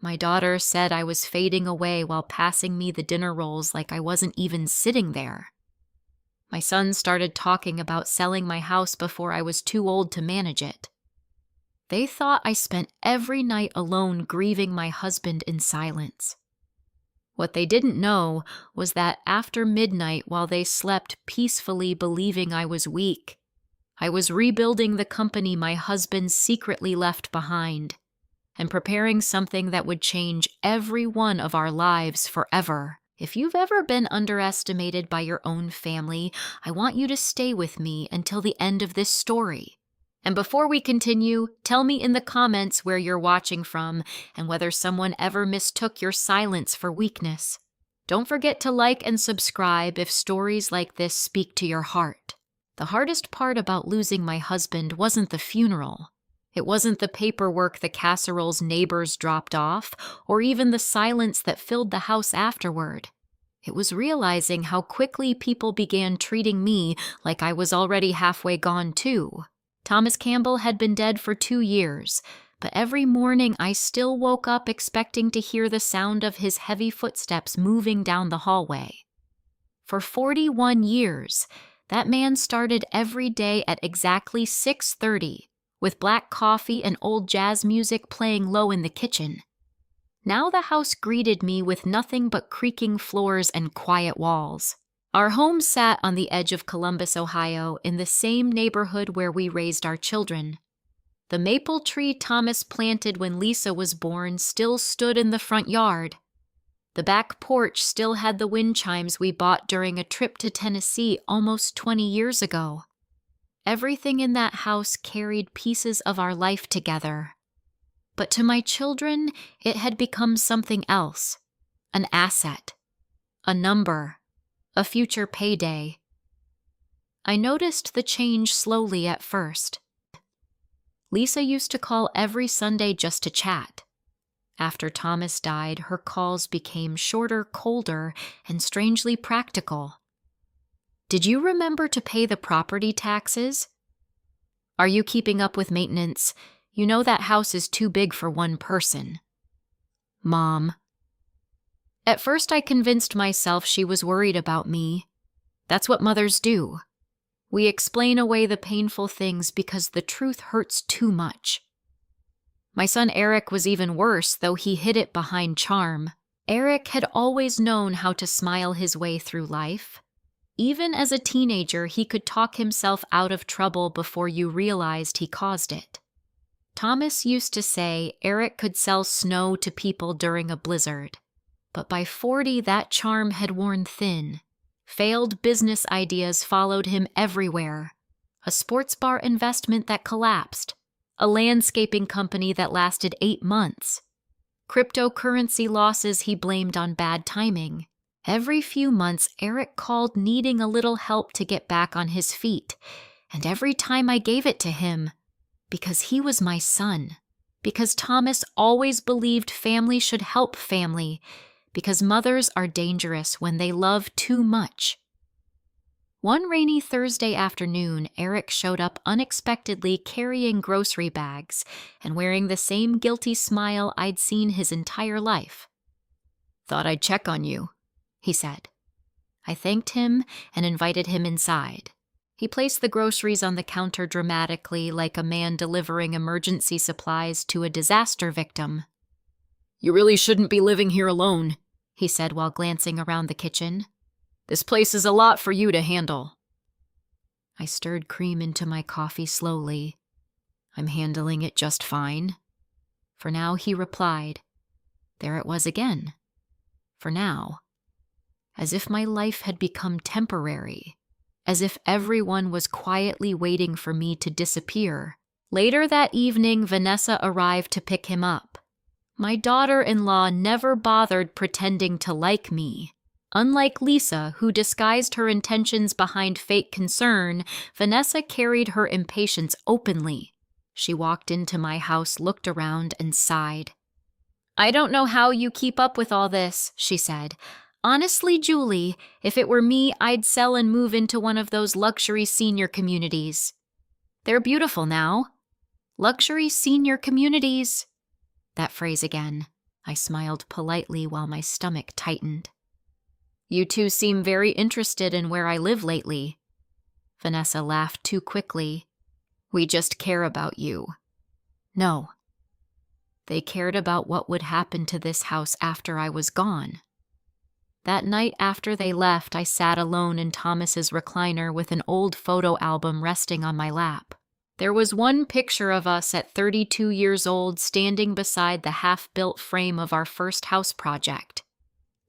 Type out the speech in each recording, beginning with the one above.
My daughter said I was fading away while passing me the dinner rolls like I wasn't even sitting there. My son started talking about selling my house before I was too old to manage it. They thought I spent every night alone grieving my husband in silence. What they didn't know was that after midnight, while they slept peacefully believing I was weak, I was rebuilding the company my husband secretly left behind and preparing something that would change every one of our lives forever. If you've ever been underestimated by your own family, I want you to stay with me until the end of this story. And before we continue, tell me in the comments where you're watching from and whether someone ever mistook your silence for weakness. Don't forget to like and subscribe if stories like this speak to your heart. The hardest part about losing my husband wasn't the funeral. It wasn't the paperwork the casserole's neighbors dropped off, or even the silence that filled the house afterward. It was realizing how quickly people began treating me like I was already halfway gone too. Thomas Campbell had been dead for 2 years, but every morning I still woke up expecting to hear the sound of his heavy footsteps moving down the hallway. For 41 years, that man started every day at exactly 6:30, with black coffee and old jazz music playing low in the kitchen. Now the house greeted me with nothing but creaking floors and quiet walls. Our home sat on the edge of Columbus, Ohio, in the same neighborhood where we raised our children. The maple tree Thomas planted when Lisa was born still stood in the front yard. The back porch still had the wind chimes we bought during a trip to Tennessee almost 20 years ago. Everything in that house carried pieces of our life together. But to my children, it had become something else. An asset. A number. A future payday. I noticed the change slowly at first. Lisa used to call every Sunday just to chat. After Thomas died, her calls became shorter, colder, and strangely practical. Did you remember to pay the property taxes? Are you keeping up with maintenance? You know that house is too big for one person. Mom. At first I convinced myself she was worried about me. That's what mothers do. We explain away the painful things because the truth hurts too much. My son Eric was even worse, though he hid it behind charm. Eric had always known how to smile his way through life. Even as a teenager, he could talk himself out of trouble before you realized he caused it. Thomas used to say Eric could sell snow to people during a blizzard. But by 40, that charm had worn thin. Failed business ideas followed him everywhere. A sports bar investment that collapsed. A landscaping company that lasted 8 months. Cryptocurrency losses he blamed on bad timing. Every few months, Eric called needing a little help to get back on his feet. And every time I gave it to him, because he was my son. Because Thomas always believed family should help family. Because mothers are dangerous when they love too much. One rainy Thursday afternoon, Eric showed up unexpectedly carrying grocery bags and wearing the same guilty smile I'd seen his entire life. "Thought I'd check on you," he said. I thanked him and invited him inside. He placed the groceries on the counter dramatically, like a man delivering emergency supplies to a disaster victim. "You really shouldn't be living here alone," he said while glancing around the kitchen. "This place is a lot for you to handle." I stirred cream into my coffee slowly. "I'm handling it just fine." For now, he replied. There it was again. For now. As if my life had become temporary. As if everyone was quietly waiting for me to disappear. Later that evening, Vanessa arrived to pick him up. My daughter-in-law never bothered pretending to like me. Unlike Lisa, who disguised her intentions behind fake concern, Vanessa carried her impatience openly. She walked into my house, looked around, and sighed. "I don't know how you keep up with all this," she said. "Honestly, Julie, if it were me, I'd sell and move into one of those luxury senior communities. They're beautiful now. Luxury senior communities." That phrase again. I smiled politely while my stomach tightened. You two seem very interested in where I live lately. Vanessa laughed too quickly. We just care about you. No. They cared about what would happen to this house after I was gone. That night after they left, I sat alone in Thomas's recliner with an old photo album resting on my lap. There was one picture of us at 32 years old standing beside the half-built frame of our first house project.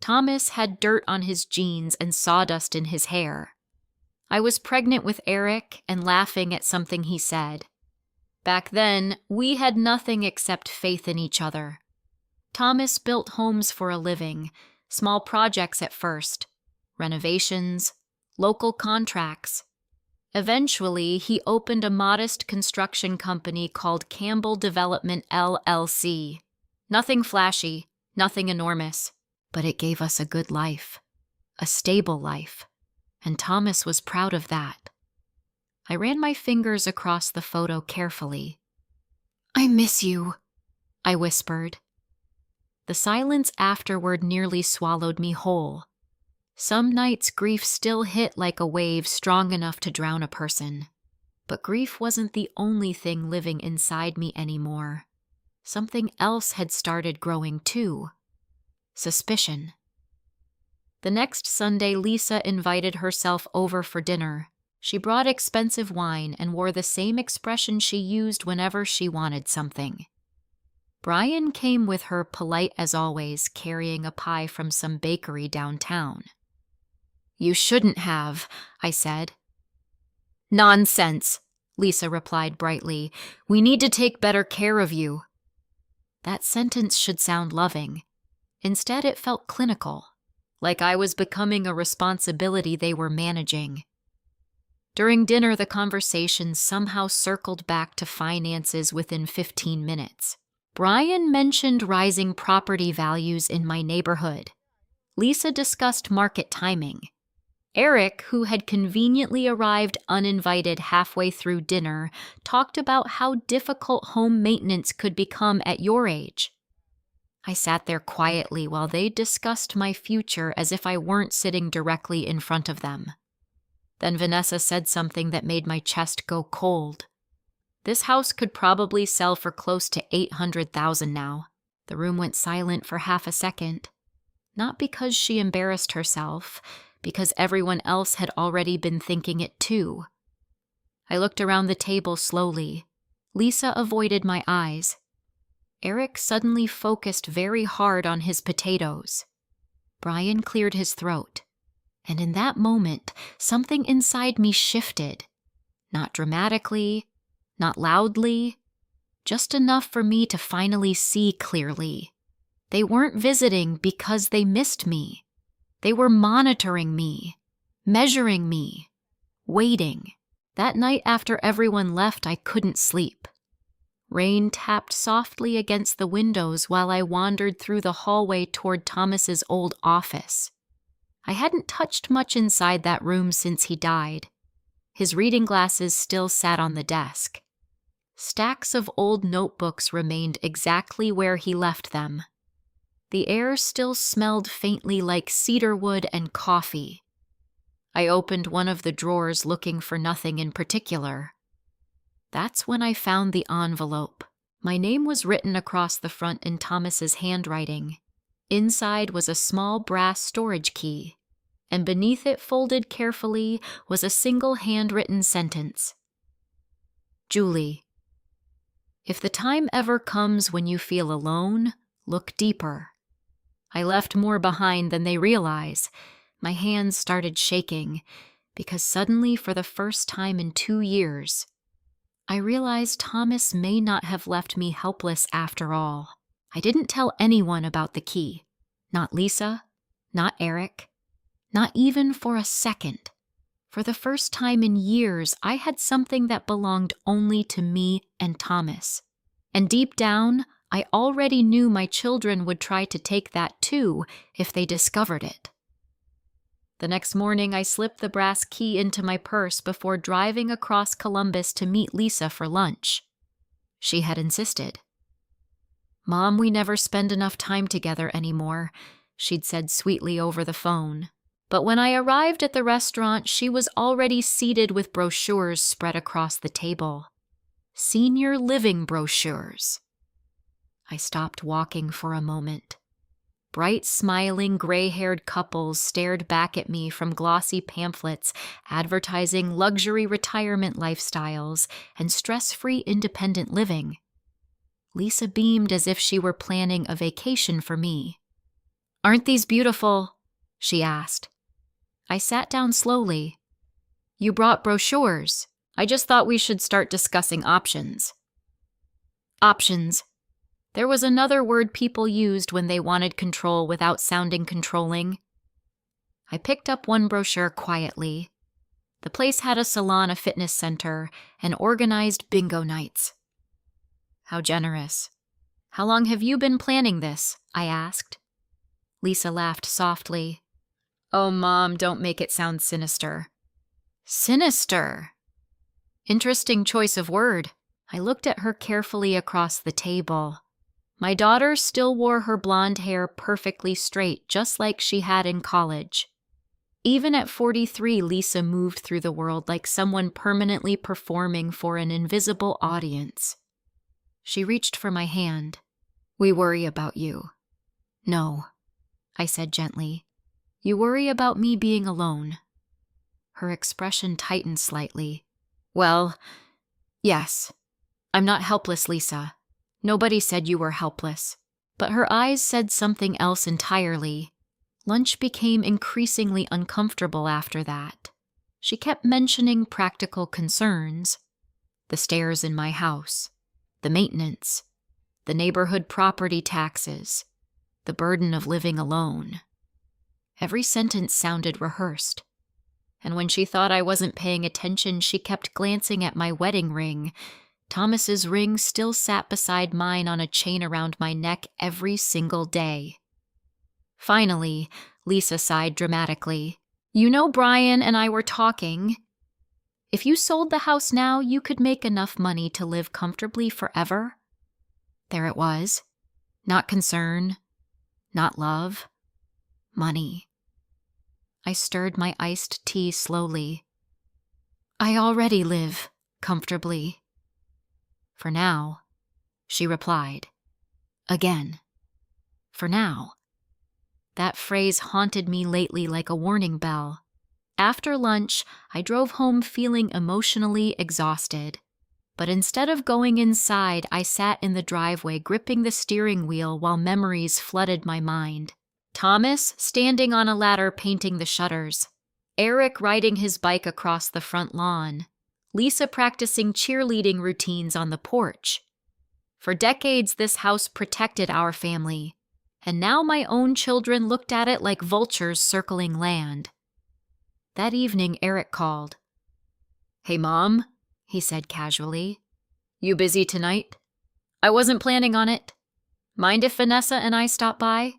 Thomas had dirt on his jeans and sawdust in his hair. I was pregnant with Eric and laughing at something he said. Back then, we had nothing except faith in each other. Thomas built homes for a living, small projects at first, renovations, local contracts. Eventually, he opened a modest construction company called Campbell Development LLC. Nothing flashy, nothing enormous, but it gave us a good life, a stable life, and Thomas was proud of that. I ran my fingers across the photo carefully. I miss you, I whispered. The silence afterward nearly swallowed me whole. Some nights grief still hit like a wave strong enough to drown a person. But grief wasn't the only thing living inside me anymore. Something else had started growing too. Suspicion. The next Sunday, Lisa invited herself over for dinner. She brought expensive wine and wore the same expression she used whenever she wanted something. Brian came with her, polite as always, carrying a pie from some bakery downtown. You shouldn't have, I said. Nonsense, Lisa replied brightly. We need to take better care of you. That sentence should sound loving. Instead, it felt clinical, like I was becoming a responsibility they were managing. During dinner, the conversation somehow circled back to finances within 15 minutes. Brian mentioned rising property values in my neighborhood. Lisa discussed market timing. Eric, who had conveniently arrived uninvited halfway through dinner, talked about how difficult home maintenance could become at your age. I sat there quietly while they discussed my future as if I weren't sitting directly in front of them. Then Vanessa said something that made my chest go cold. This house could probably sell for close to $800,000 now. The room went silent for half a second. Not because she embarrassed herself, because everyone else had already been thinking it too. I looked around the table slowly. Lisa avoided my eyes. Eric suddenly focused very hard on his potatoes. Brian cleared his throat. And in that moment, something inside me shifted. Not dramatically, not loudly, just enough for me to finally see clearly. They weren't visiting because they missed me. They were monitoring me, measuring me, waiting. That night after everyone left, I couldn't sleep. Rain tapped softly against the windows while I wandered through the hallway toward Thomas's old office. I hadn't touched much inside that room since he died. His reading glasses still sat on the desk. Stacks of old notebooks remained exactly where he left them. The air still smelled faintly like cedarwood and coffee. I opened one of the drawers looking for nothing in particular. That's when I found the envelope. My name was written across the front in Thomas's handwriting. Inside was a small brass storage key, and beneath it, folded carefully, was a single handwritten sentence. Julie, if the time ever comes when you feel alone, look deeper. I left more behind than they realize. My hands started shaking, because suddenly, for the first time in 2 years, I realized Thomas may not have left me helpless after all. I didn't tell anyone about the key. Not Lisa, not Eric, not even for a second. For the first time in years, I had something that belonged only to me and Thomas. And deep down, I already knew my children would try to take that too if they discovered it. The next morning, I slipped the brass key into my purse before driving across Columbus to meet Lisa for lunch. She had insisted. "Mom, we never spend enough time together anymore," she'd said sweetly over the phone. But when I arrived at the restaurant, she was already seated with brochures spread across the table. Senior living brochures. I stopped walking for a moment. Bright, smiling, gray-haired couples stared back at me from glossy pamphlets advertising luxury retirement lifestyles and stress-free independent living. Lisa beamed as if she were planning a vacation for me. "Aren't these beautiful?" she asked. I sat down slowly. "You brought brochures. I just thought we should start discussing options." Options. There was another word people used when they wanted control without sounding controlling. I picked up one brochure quietly. The place had a salon, a fitness center, and organized bingo nights. "How generous. How long have you been planning this?" I asked. Lisa laughed softly. "Oh, Mom, don't make it sound sinister." Sinister? Interesting choice of word. I looked at her carefully across the table. My daughter still wore her blonde hair perfectly straight, just like she had in college. Even at 43, Lisa moved through the world like someone permanently performing for an invisible audience. She reached for my hand. "We worry about you." "No," I said gently. "You worry about me being alone." Her expression tightened slightly. "Well, yes. I'm not helpless, Lisa. Nobody said you were helpless." But her eyes said something else entirely. Lunch became increasingly uncomfortable after that. She kept mentioning practical concerns. The stairs in my house, the maintenance, the neighborhood property taxes, the burden of living alone. Every sentence sounded rehearsed. And when she thought I wasn't paying attention, she kept glancing at my wedding ring. Thomas's ring still sat beside mine on a chain around my neck every single day. Finally, Lisa sighed dramatically. "You know, Brian and I were talking. If you sold the house now, you could make enough money to live comfortably forever." There it was. Not concern, not love, money. I stirred my iced tea slowly. "I already live comfortably." "For now," she replied. Again. "For now." That phrase haunted me lately like a warning bell. After lunch, I drove home feeling emotionally exhausted. But instead of going inside, I sat in the driveway gripping the steering wheel while memories flooded my mind. Thomas standing on a ladder painting the shutters. Eric riding his bike across the front lawn. Lisa practicing cheerleading routines on the porch. For decades, this house protected our family, and now my own children looked at it like vultures circling land. That evening, Eric called. "Hey, Mom," he said casually. "You busy tonight? I wasn't planning on it. Mind if Vanessa and I stop by?"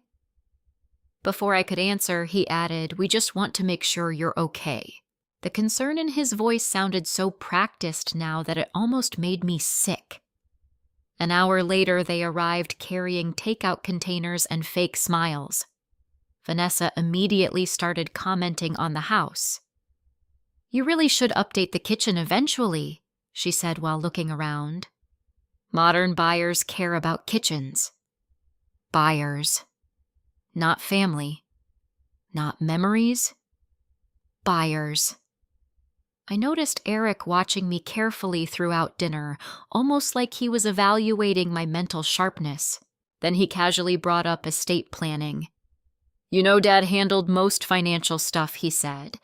Before I could answer, he added, "We just want to make sure you're okay." The concern in his voice sounded so practiced now that it almost made me sick. An hour later, they arrived carrying takeout containers and fake smiles. Vanessa immediately started commenting on the house. "You really should update the kitchen eventually," she said while looking around. "Modern buyers care about kitchens." Buyers. Not family. Not memories. Buyers. I noticed Eric watching me carefully throughout dinner, almost like he was evaluating my mental sharpness. Then he casually brought up estate planning. "You know, Dad handled most financial stuff," he said.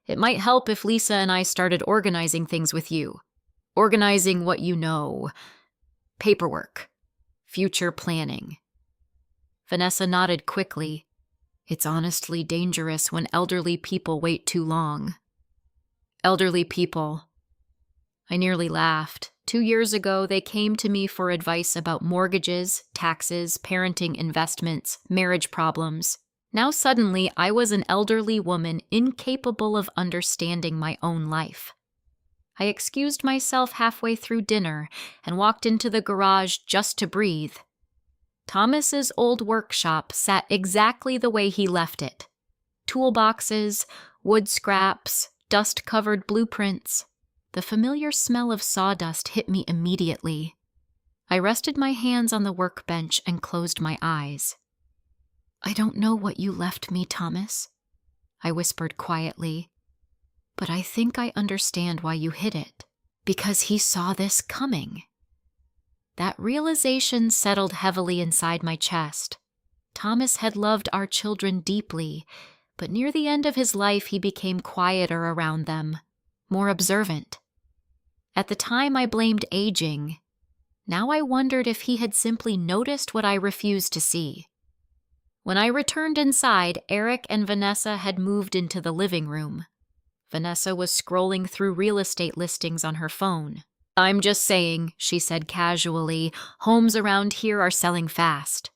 "It might help if Lisa and I started organizing things with you. Organizing what you know. Paperwork. Future planning." Vanessa nodded quickly. "It's honestly dangerous when elderly people wait too long." Elderly people. I nearly laughed. 2 years ago, they came to me for advice about mortgages, taxes, parenting, investments, marriage problems. Now suddenly, I was an elderly woman incapable of understanding my own life. I excused myself halfway through dinner and walked into the garage just to breathe. Thomas's old workshop sat exactly the way he left it. Toolboxes, wood scraps, dust-covered blueprints. The familiar smell of sawdust hit me immediately. I rested my hands on the workbench and closed my eyes. "I don't know what you left me, Thomas," I whispered quietly, "but I think I understand why you hid it. Because he saw this coming." That realization settled heavily inside my chest. Thomas had loved our children deeply, but near the end of his life he became quieter around them, more observant. At the time I blamed aging. Now I wondered if he had simply noticed what I refused to see. When I returned inside, Eric and Vanessa had moved into the living room. Vanessa was scrolling through real estate listings on her phone. "I'm just saying," she said casually, "homes around here are selling fast."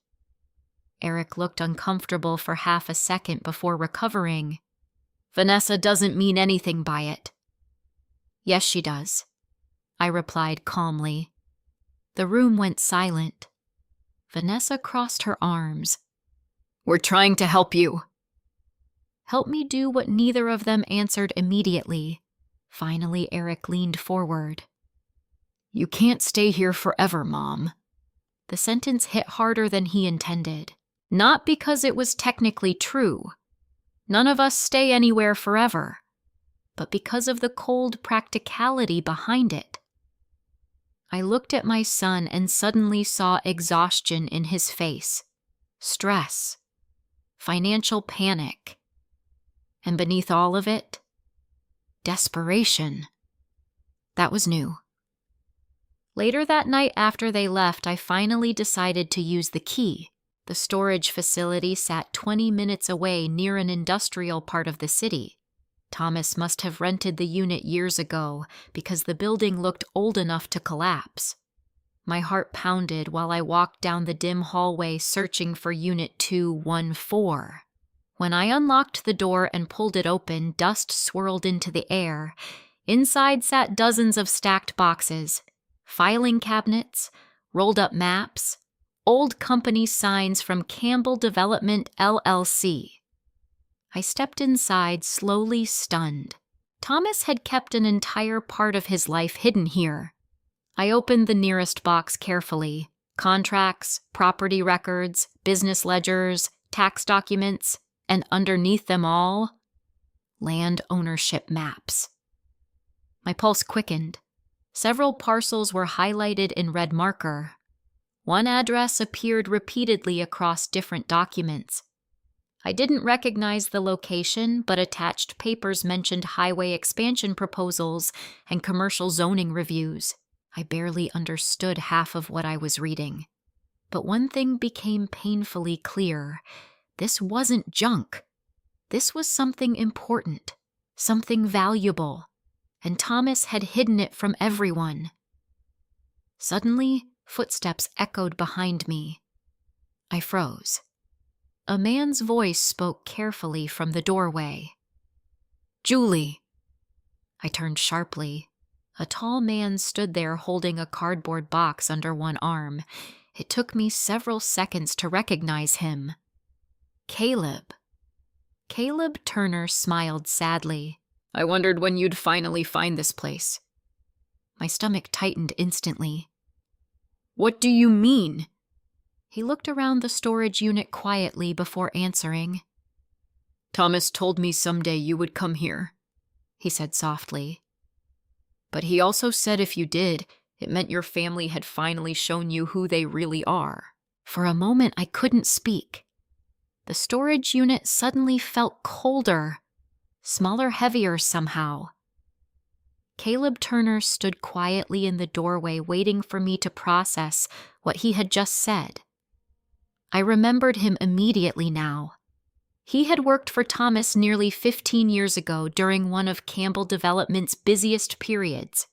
Eric looked uncomfortable for half a second before recovering. "Vanessa doesn't mean anything by it." "Yes, she does," I replied calmly. The room went silent. Vanessa crossed her arms. "We're trying to help you." Help me do what neither of them answered immediately. Finally, Eric leaned forward. "You can't stay here forever, Mom." The sentence hit harder than he intended. Not because it was technically true. None of us stay anywhere forever. But because of the cold practicality behind it. I looked at my son and suddenly saw exhaustion in his face, stress, financial panic, and beneath all of it, desperation. That was new. Later that night after they left, I finally decided to use the key. The storage facility sat 20 minutes away near an industrial part of the city. Thomas must have rented the unit years ago because the building looked old enough to collapse. My heart pounded while I walked down the dim hallway searching for Unit 214. When I unlocked the door and pulled it open, dust swirled into the air. Inside sat dozens of stacked boxes, filing cabinets, rolled-up maps, old company signs from Campbell Development, LLC. I stepped inside, slowly stunned. Thomas had kept an entire part of his life hidden here. I opened the nearest box carefully. Contracts, property records, business ledgers, tax documents, and underneath them all, land ownership maps. My pulse quickened. Several parcels were highlighted in red marker. One address appeared repeatedly across different documents. I didn't recognize the location, but attached papers mentioned highway expansion proposals and commercial zoning reviews. I barely understood half of what I was reading. But one thing became painfully clear. This wasn't junk. This was something important, something valuable, and Thomas had hidden it from everyone. Suddenly, footsteps echoed behind me. I froze. A man's voice spoke carefully from the doorway. "Julie!" I turned sharply. A tall man stood there holding a cardboard box under one arm. It took me several seconds to recognize him. Caleb. Caleb Turner smiled sadly. "I wondered when you'd finally find this place." My stomach tightened instantly. "What do you mean?" He looked around the storage unit quietly before answering. "Thomas told me someday you would come here," he said softly. "But he also said if you did, it meant your family had finally shown you who they really are." For a moment, I couldn't speak. The storage unit suddenly felt colder, smaller, heavier somehow. Caleb Turner stood quietly in the doorway waiting for me to process what he had just said. I remembered him immediately now. He had worked for Thomas nearly 15 years ago during one of Campbell Development's busiest periods.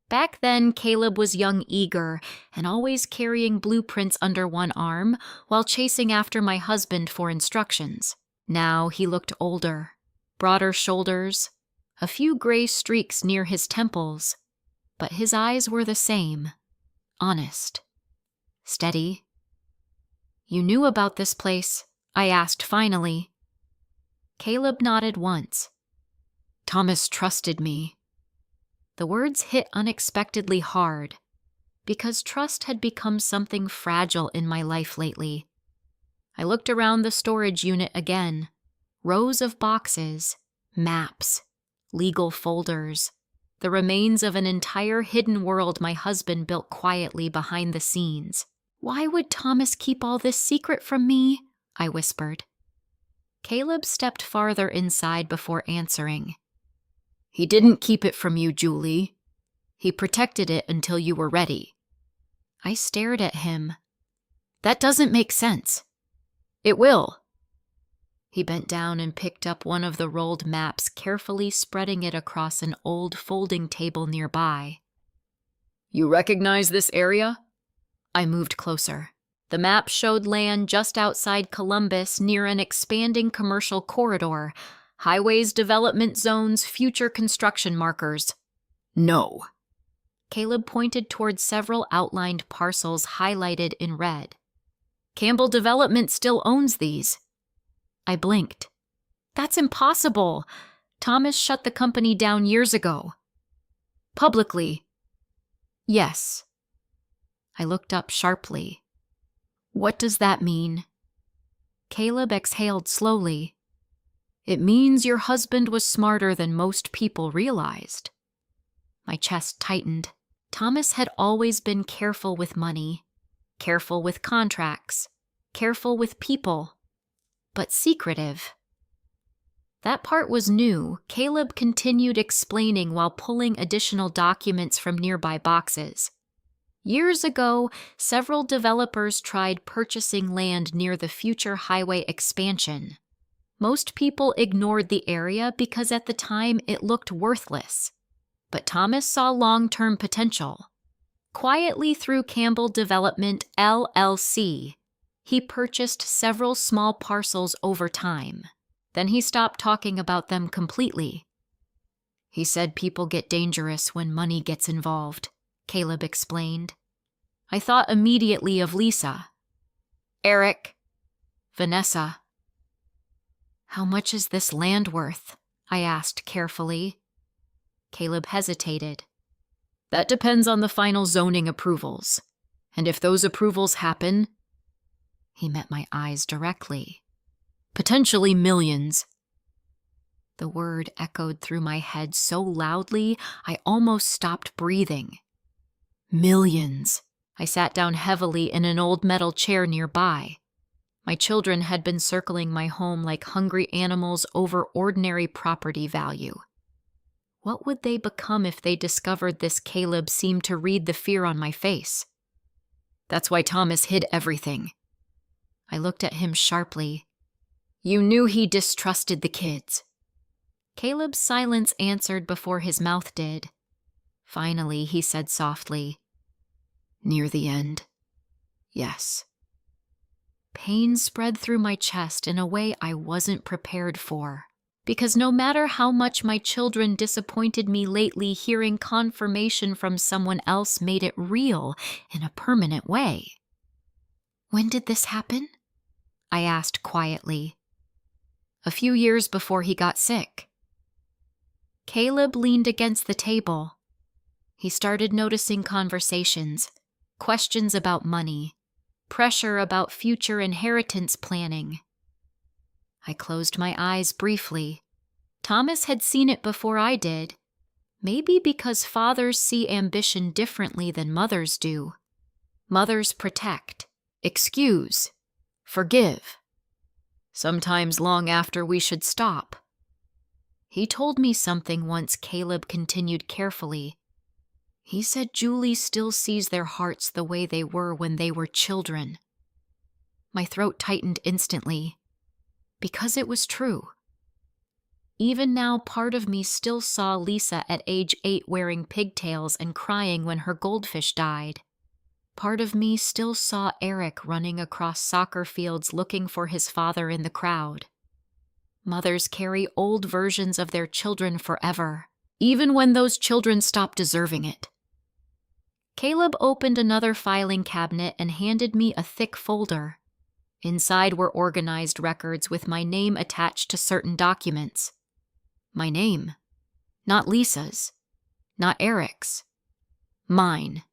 Back then, Caleb was young, eager, and always carrying blueprints under one arm while chasing after my husband for instructions. Now he looked older, broader shoulders, a few gray streaks near his temples, but his eyes were the same, honest, steady. You knew about this place? I asked finally. Caleb nodded once. Thomas trusted me. The words hit unexpectedly hard, because trust had become something fragile in my life lately. I looked around the storage unit again. Rows of boxes, maps, legal folders, the remains of an entire hidden world my husband built quietly behind the scenes. Why would Thomas keep all this secret from me? I whispered. Caleb stepped farther inside before answering. He didn't keep it from you, Julie. He protected it until you were ready. I stared at him. That doesn't make sense. It will. He bent down and picked up one of the rolled maps, carefully spreading it across an old folding table nearby. You recognize this area? I moved closer. The map showed land just outside Columbus near an expanding commercial corridor, highways, development zones, future construction markers. No. Caleb pointed toward several outlined parcels highlighted in red. Campbell Development still owns these. I blinked. That's impossible. Thomas shut the company down years ago. Publicly. Yes. I looked up sharply. What does that mean? Caleb exhaled slowly. It means your husband was smarter than most people realized. My chest tightened. Thomas had always been careful with money, careful with contracts, careful with people, but secretive. That part was new. Caleb continued explaining while pulling additional documents from nearby boxes. Years ago, several developers tried purchasing land near the future highway expansion. Most people ignored the area because at the time it looked worthless. But Thomas saw long-term potential. Quietly through Campbell Development, LLC, he purchased several small parcels over time. Then he stopped talking about them completely. He said people get dangerous when money gets involved, Caleb explained. I thought immediately of Lisa, Eric, Vanessa. How much is this land worth? I asked carefully. Caleb hesitated. That depends on the final zoning approvals. And if those approvals happen, he met my eyes directly. Potentially millions. The word echoed through my head so loudly, I almost stopped breathing. Millions. I sat down heavily in an old metal chair nearby. My children had been circling my home like hungry animals over ordinary property value. What would they become if they discovered this? Caleb seemed to read the fear on my face. That's why Thomas hid everything. I looked at him sharply. You knew he distrusted the kids. Caleb's silence answered before his mouth did. Finally, he said softly, Near the end, yes. Pain spread through my chest in a way I wasn't prepared for. Because no matter how much my children disappointed me lately, hearing confirmation from someone else made it real in a permanent way. When did this happen? I asked quietly. A few years before he got sick. Caleb leaned against the table. He started noticing conversations, questions about money, pressure about future inheritance planning. I closed my eyes briefly. Thomas had seen it before I did. Maybe because fathers see ambition differently than mothers do. Mothers protect, excuse, forgive. Sometimes long after we should stop. He told me something once. Caleb continued carefully. He said Julie still sees their hearts the way they were when they were children. My throat tightened instantly. Because it was true. Even now, part of me still saw Lisa at age 8 wearing pigtails and crying when her goldfish died. Part of me still saw Eric running across soccer fields looking for his father in the crowd. Mothers carry old versions of their children forever, even when those children stop deserving it. Caleb opened another filing cabinet and handed me a thick folder. Inside were organized records with my name attached to certain documents. My name. Not Lisa's. Not Eric's. Mine.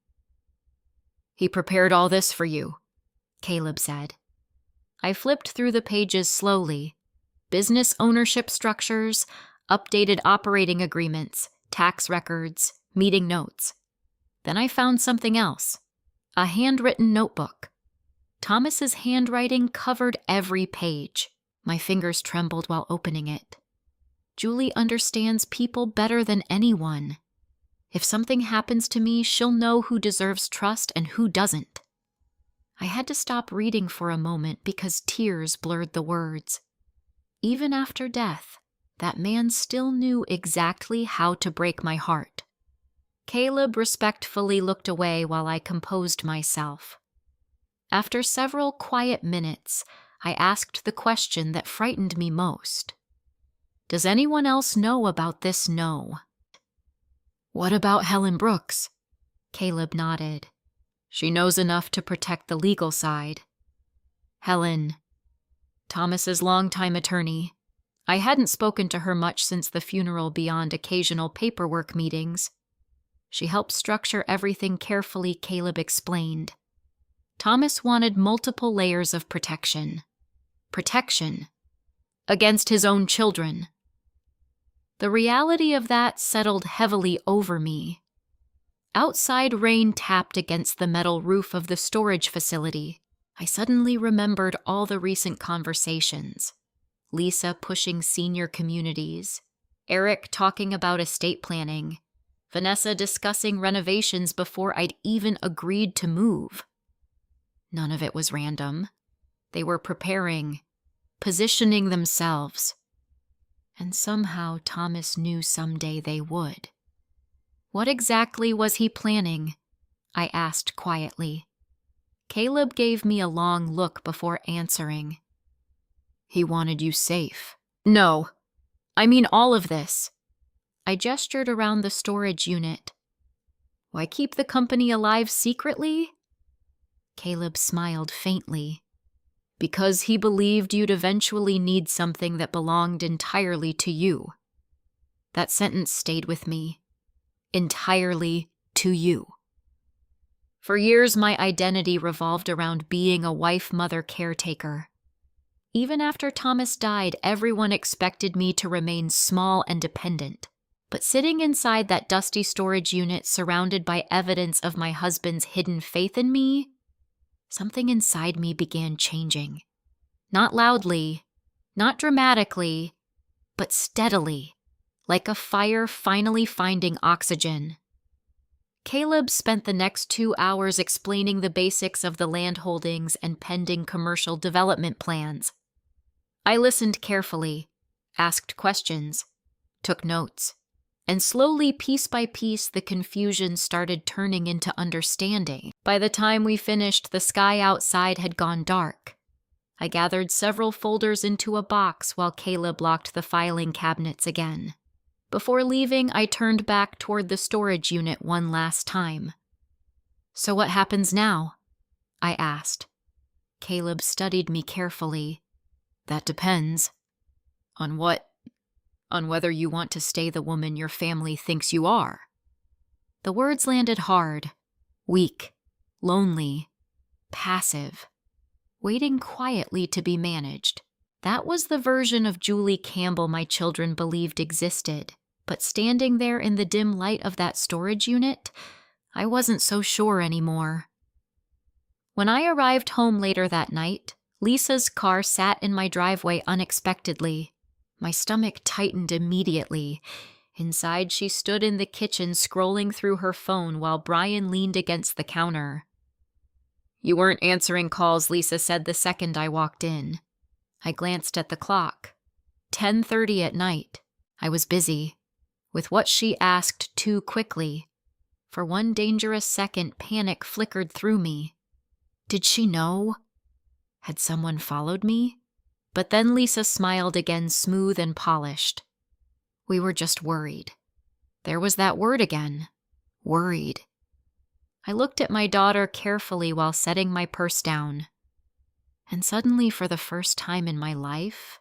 "He prepared all this for you," Caleb said. I flipped through the pages slowly. Business ownership structures, updated operating agreements, tax records, meeting notes. Then I found something else. A handwritten notebook. Thomas's handwriting covered every page. My fingers trembled while opening it. Julie understands people better than anyone. If something happens to me, she'll know who deserves trust and who doesn't. I had to stop reading for a moment because tears blurred the words. Even after death, that man still knew exactly how to break my heart. Caleb respectfully looked away while I composed myself. After several quiet minutes, I asked the question that frightened me most. "Does anyone else know about this no?" "What about Helen Brooks?" Caleb nodded. "She knows enough to protect the legal side." Helen, Thomas's longtime attorney. I hadn't spoken to her much since the funeral beyond occasional paperwork meetings. She helped structure everything carefully, Caleb explained. Thomas wanted multiple layers of protection. Protection. Against his own children. The reality of that settled heavily over me. Outside rain tapped against the metal roof of the storage facility. I suddenly remembered all the recent conversations. Lisa pushing senior communities. Eric talking about estate planning. Vanessa discussing renovations before I'd even agreed to move. None of it was random. They were preparing, positioning themselves. And somehow Thomas knew someday they would. What exactly was he planning? I asked quietly. Caleb gave me a long look before answering. "He wanted you safe." "No, I mean all of this." I gestured around the storage unit. "Why keep the company alive secretly?" Caleb smiled faintly. "Because he believed you'd eventually need something that belonged entirely to you." That sentence stayed with me. Entirely to you. For years, my identity revolved around being a wife, mother, caretaker. Even after Thomas died, everyone expected me to remain small and dependent. But sitting inside that dusty storage unit surrounded by evidence of my husband's hidden faith in me, something inside me began changing. Not loudly, not dramatically, but steadily, like a fire finally finding oxygen. Caleb spent the next 2 hours explaining the basics of the land holdings and pending commercial development plans. I listened carefully, asked questions, took notes, and slowly, piece by piece, the confusion started turning into understanding. By the time we finished, the sky outside had gone dark. I gathered several folders into a box while Caleb locked the filing cabinets again. Before leaving, I turned back toward the storage unit one last time. "So what happens now?" I asked. Caleb studied me carefully. "That depends. On what? On whether you want to stay the woman your family thinks you are." The words landed hard, weak, lonely, passive, waiting quietly to be managed. That was the version of Julie Campbell my children believed existed. But standing there in the dim light of that storage unit, I wasn't so sure anymore. When I arrived home later that night, Lisa's car sat in my driveway unexpectedly. My stomach tightened immediately. Inside, she stood in the kitchen scrolling through her phone while Brian leaned against the counter. "You weren't answering calls," Lisa said the second I walked in. I glanced at the clock. 10:30 at night. I was busy. With what she asked too quickly. For one dangerous second, panic flickered through me. Did she know? Had someone followed me? But then Lisa smiled again, smooth and polished. "We were just worried." There was that word again. Worried. I looked at my daughter carefully while setting my purse down. And suddenly, for the first time in my life,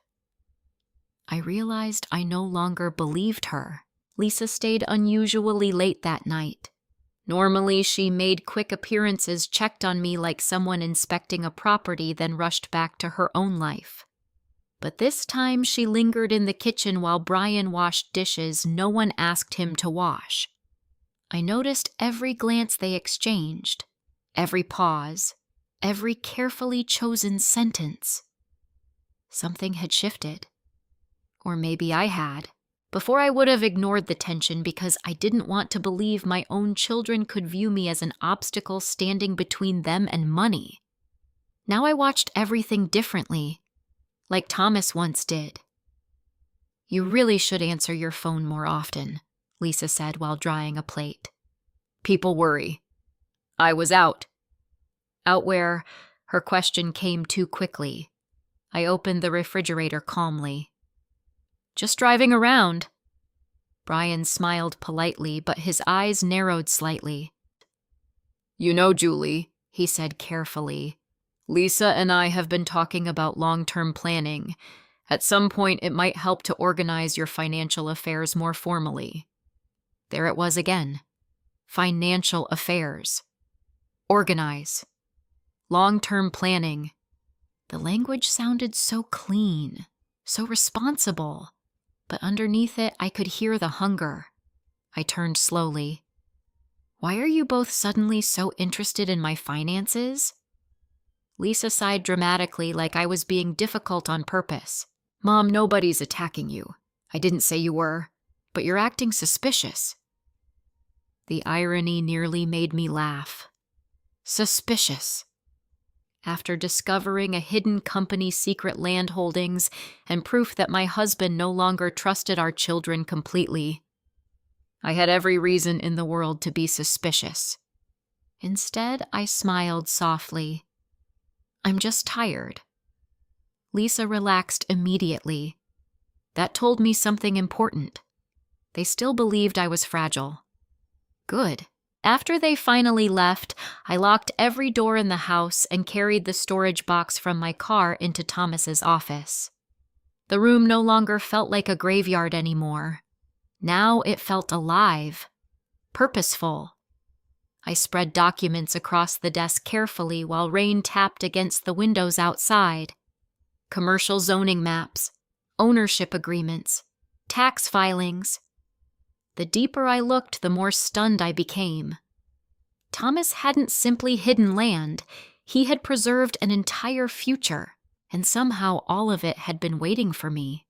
I realized I no longer believed her. Lisa stayed unusually late that night. Normally, she made quick appearances, checked on me like someone inspecting a property, then rushed back to her own life. But this time, she lingered in the kitchen while Brian washed dishes no one asked him to wash. I noticed every glance they exchanged, every pause, every carefully chosen sentence. Something had shifted. Or maybe I had. Before, I would have ignored the tension because I didn't want to believe my own children could view me as an obstacle standing between them and money. Now I watched everything differently, like Thomas once did. "You really should answer your phone more often," Lisa said while drying a plate. "People worry." I was out. Out where? Her question came too quickly. I opened the refrigerator calmly. "Just driving around." Brian smiled politely, but his eyes narrowed slightly. "You know, Julie," he said carefully, "Lisa and I have been talking about long-term planning. At some point, it might help to organize your financial affairs more formally." There it was again. Financial affairs. Organize. Long-term planning. The language sounded so clean, so responsible. But underneath it, I could hear the hunger. I turned slowly. "Why are you both suddenly so interested in my finances?" Lisa sighed dramatically like I was being difficult on purpose. "Mom, nobody's attacking you. I didn't say you were. But you're acting suspicious." The irony nearly made me laugh. Suspicious. After discovering a hidden company's secret land holdings and proof that my husband no longer trusted our children completely, I had every reason in the world to be suspicious. Instead, I smiled softly. "I'm just tired." Lisa relaxed immediately. That told me something important. They still believed I was fragile. Good. After they finally left, I locked every door in the house and carried the storage box from my car into Thomas's office. The room no longer felt like a graveyard anymore. Now it felt alive, purposeful. I spread documents across the desk carefully while rain tapped against the windows outside. Commercial zoning maps, ownership agreements, tax filings. The deeper I looked, the more stunned I became. Thomas hadn't simply hidden land. He had preserved an entire future, and somehow all of it had been waiting for me.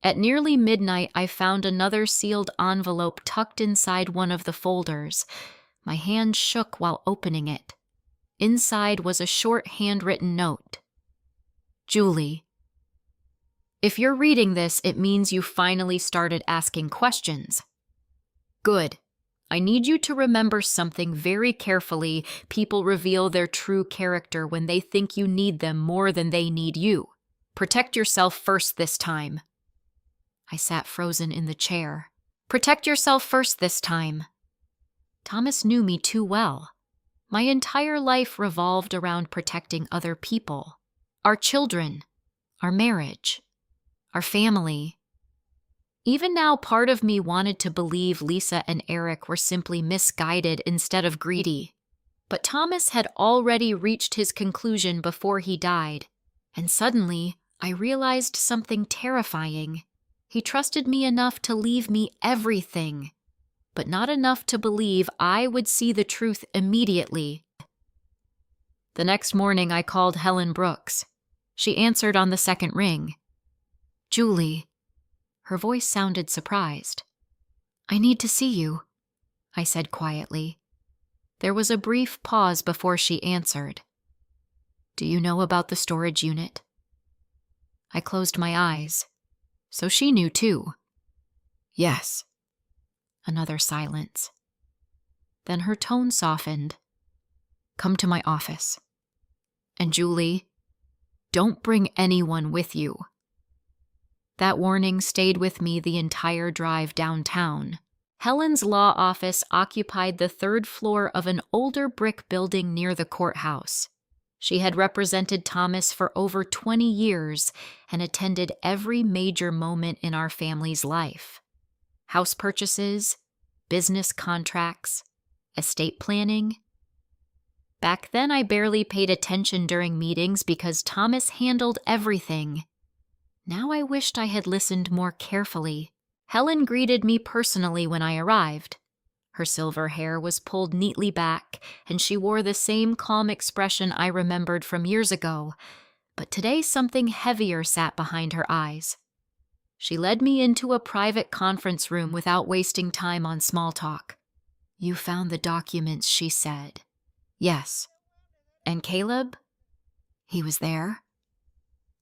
At nearly midnight, I found another sealed envelope tucked inside one of the folders. My hand shook while opening it. Inside was a short handwritten note. "Julie, if you're reading this, it means you finally started asking questions. Good. I need you to remember something very carefully. People reveal their true character when they think you need them more than they need you. Protect yourself first this time." I sat frozen in the chair. Protect yourself first this time. Thomas knew me too well. My entire life revolved around protecting other people. Our children, our marriage, our family. Even now, part of me wanted to believe Lisa and Eric were simply misguided instead of greedy. But Thomas had already reached his conclusion before he died, and suddenly I realized something terrifying. He trusted me enough to leave me everything, but not enough to believe I would see the truth immediately. The next morning, I called Helen Brooks. She answered on the second ring. "Julie." Her voice sounded surprised. "I need to see you," I said quietly. There was a brief pause before she answered. "Do you know about the storage unit?" I closed my eyes. So she knew too. "Yes." Another silence. Then her tone softened. "Come to my office. And Julie, don't bring anyone with you." That warning stayed with me the entire drive downtown. Helen's law office occupied the third floor of an older brick building near the courthouse. She had represented Thomas for over 20 years and attended every major moment in our family's life. House purchases, business contracts, estate planning. Back then, I barely paid attention during meetings because Thomas handled everything. Now I wished I had listened more carefully. Helen greeted me personally when I arrived. Her silver hair was pulled neatly back, and she wore the same calm expression I remembered from years ago, but today something heavier sat behind her eyes. She led me into a private conference room without wasting time on small talk. "You found the documents," she said. "Yes." "And Caleb?" "He was there?"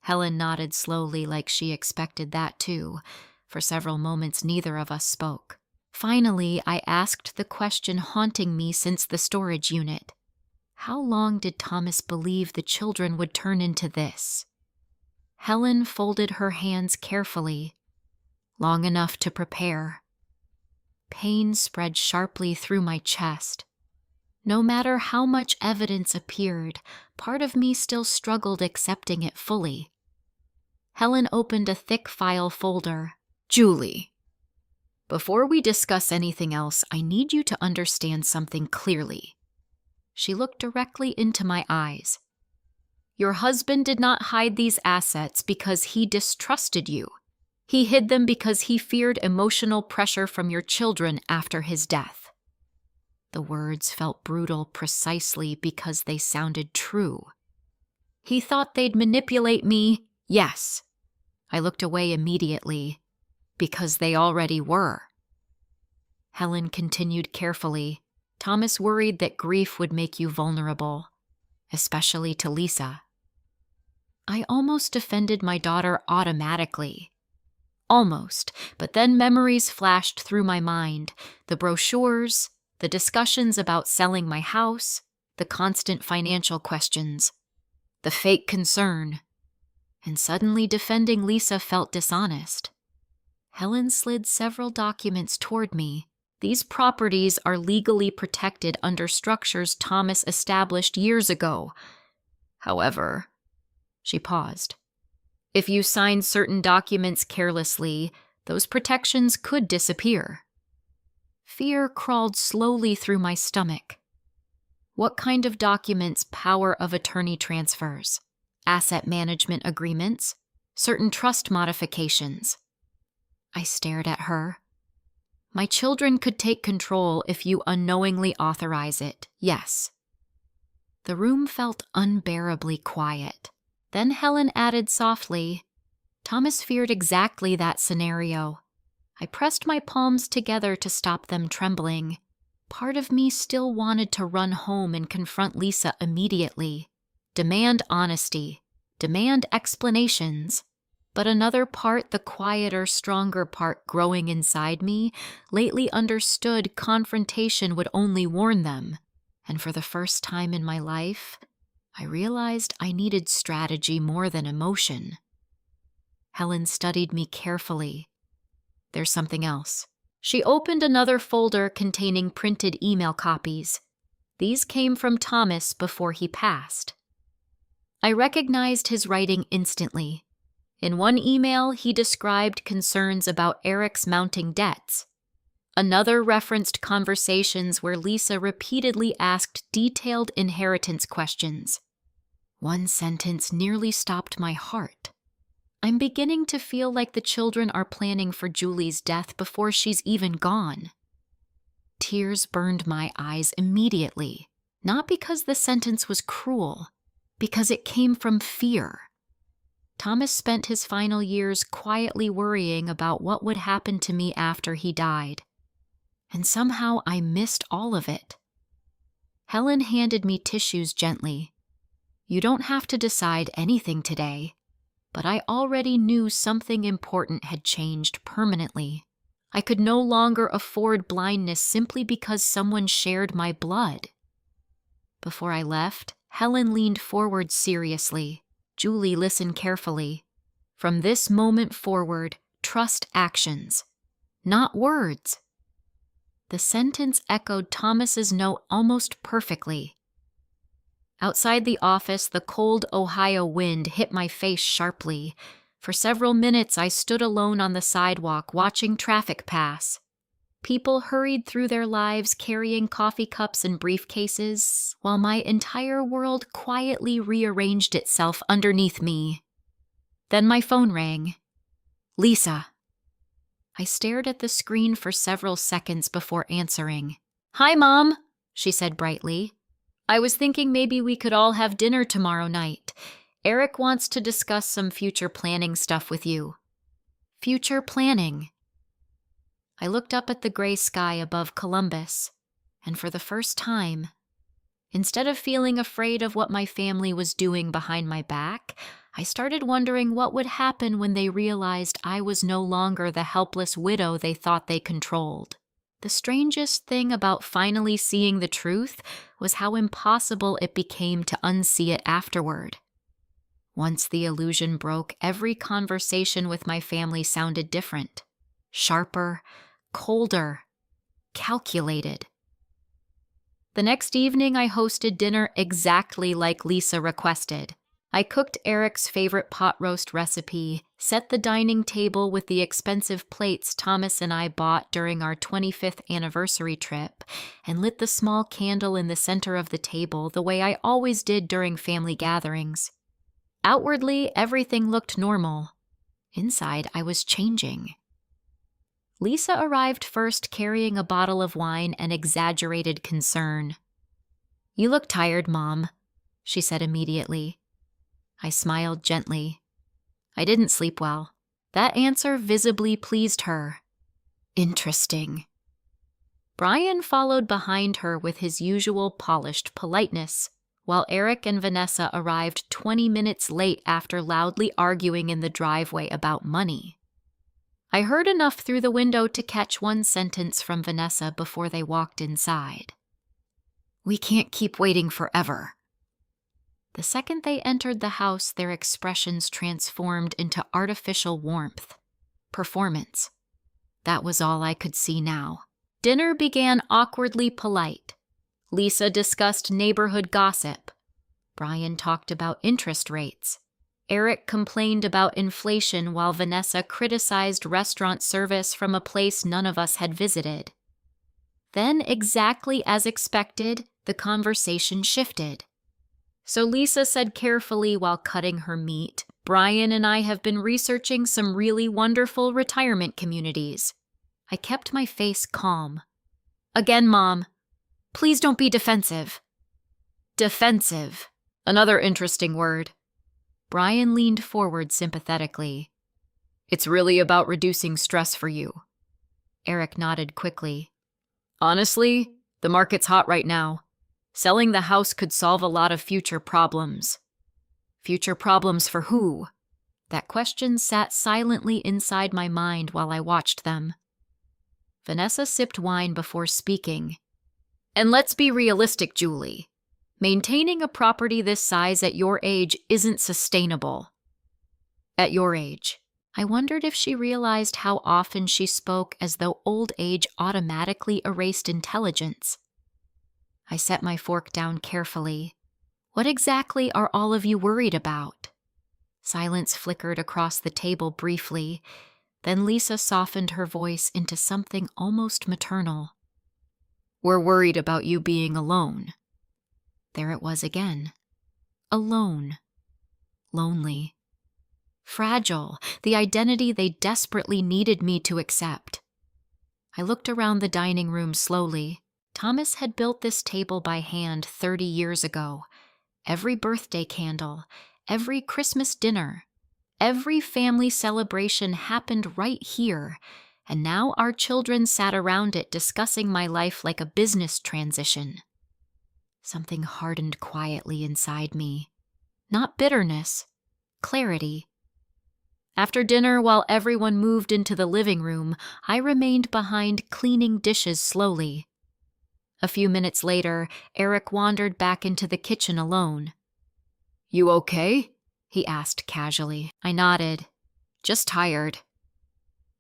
Helen nodded slowly like she expected that too. For several moments neither of us spoke. Finally, I asked the question haunting me since the storage unit. How long did Thomas believe the children would turn into this? Helen folded her hands carefully. Long enough to prepare. Pain spread sharply through my chest. No matter how much evidence appeared, part of me still struggled accepting it fully. Helen opened a thick file folder. "Julie, before we discuss anything else, I need you to understand something clearly." She looked directly into my eyes. "Your husband did not hide these assets because he distrusted you. He hid them because he feared emotional pressure from your children after his death." The words felt brutal precisely because they sounded true. "He thought they'd manipulate me." "Yes." I looked away immediately. "Because they already were." Helen continued carefully. "Thomas worried that grief would make you vulnerable, especially to Lisa." I almost defended my daughter automatically. Almost, but then memories flashed through my mind. The brochures, the discussions about selling my house, the constant financial questions, the fake concern. And suddenly defending Lisa felt dishonest. Helen slid several documents toward me. "These properties are legally protected under structures Thomas established years ago. However," she paused, "if you sign certain documents carelessly, those protections could disappear." Fear crawled slowly through my stomach. What kind of documents? Power of attorney transfers, asset management agreements, certain trust modifications. I stared at her. "My children could take control if you unknowingly authorize it, yes." The room felt unbearably quiet. Then Helen added softly, "Thomas feared exactly that scenario." I pressed my palms together to stop them trembling. Part of me still wanted to run home and confront Lisa immediately. Demand honesty. Demand explanations. But another part, the quieter, stronger part growing inside me, lately understood confrontation would only warn them. And for the first time in my life, I realized I needed strategy more than emotion. Helen studied me carefully. "There's something else." She opened another folder containing printed email copies. These came from Thomas before he passed. I recognized his writing instantly. In one email, he described concerns about Eric's mounting debts. Another referenced conversations where Lisa repeatedly asked detailed inheritance questions. One sentence nearly stopped my heart. "I'm beginning to feel like the children are planning for Julie's death before she's even gone." Tears burned my eyes immediately, not because the sentence was cruel, because it came from fear. Thomas spent his final years quietly worrying about what would happen to me after he died. And somehow I missed all of it. Helen handed me tissues gently. "You don't have to decide anything today." But I already knew something important had changed permanently. I could no longer afford blindness simply because someone shared my blood. Before I left, Helen leaned forward seriously. "Julie, listen carefully. From this moment forward, trust actions, not words." The sentence echoed Thomas's note almost perfectly. Outside the office, the cold Ohio wind hit my face sharply. For several minutes, I stood alone on the sidewalk watching traffic pass. People hurried through their lives carrying coffee cups and briefcases, while my entire world quietly rearranged itself underneath me. Then my phone rang. Lisa. I stared at the screen for several seconds before answering. "Hi, Mom," she said brightly. "I was thinking maybe we could all have dinner tomorrow night. Eric wants to discuss some future planning stuff with you." Future planning. I looked up at the gray sky above Columbus, and for the first time, instead of feeling afraid of what my family was doing behind my back, I started wondering what would happen when they realized I was no longer the helpless widow they thought they controlled. The strangest thing about finally seeing the truth was how impossible it became to unsee it afterward. Once the illusion broke, every conversation with my family sounded different, sharper, colder, calculated. The next evening, I hosted dinner exactly like Lisa requested. I cooked Eric's favorite pot roast recipe, set the dining table with the expensive plates Thomas and I bought during our 25th anniversary trip, and lit the small candle in the center of the table the way I always did during family gatherings. Outwardly, everything looked normal. Inside, I was changing. Lisa arrived first carrying a bottle of wine and exaggerated concern. "You look tired, Mom," she said immediately. I smiled gently. I didn't sleep well. That answer visibly pleased her. Interesting. Brian followed behind her with his usual polished politeness, while Eric and Vanessa arrived 20 minutes late after loudly arguing in the driveway about money. I heard enough through the window to catch one sentence from Vanessa before they walked inside. "We can't keep waiting forever." The second they entered the house, their expressions transformed into artificial warmth. Performance. That was all I could see now. Dinner began awkwardly polite. Lisa discussed neighborhood gossip. Brian talked about interest rates. Eric complained about inflation while Vanessa criticized restaurant service from a place none of us had visited. Then, exactly as expected, the conversation shifted. So Lisa said carefully while cutting her meat, "Brian and I have been researching some really wonderful retirement communities." I kept my face calm. "Again, Mom, please don't be defensive." Defensive. Another interesting word. Brian leaned forward sympathetically. "It's really about reducing stress for you." Eric nodded quickly. "Honestly, the market's hot right now. Selling the house could solve a lot of future problems." Future problems for who? That question sat silently inside my mind while I watched them. Vanessa sipped wine before speaking. "And let's be realistic, Julie. Maintaining a property this size at your age isn't sustainable." At your age. I wondered if she realized how often she spoke as though old age automatically erased intelligence. I set my fork down carefully. "What exactly are all of you worried about?" Silence flickered across the table briefly. Then Lisa softened her voice into something almost maternal. "We're worried about you being alone." There it was again. Alone. Lonely. Fragile, the identity they desperately needed me to accept. I looked around the dining room slowly. Thomas had built this table by hand 30 years ago. Every birthday candle, every Christmas dinner, every family celebration happened right here, and now our children sat around it discussing my life like a business transition. Something hardened quietly inside me. Not bitterness, clarity. After dinner, while everyone moved into the living room, I remained behind cleaning dishes slowly. A few minutes later, Eric wandered back into the kitchen alone. "You okay?" he asked casually. I nodded. "Just tired."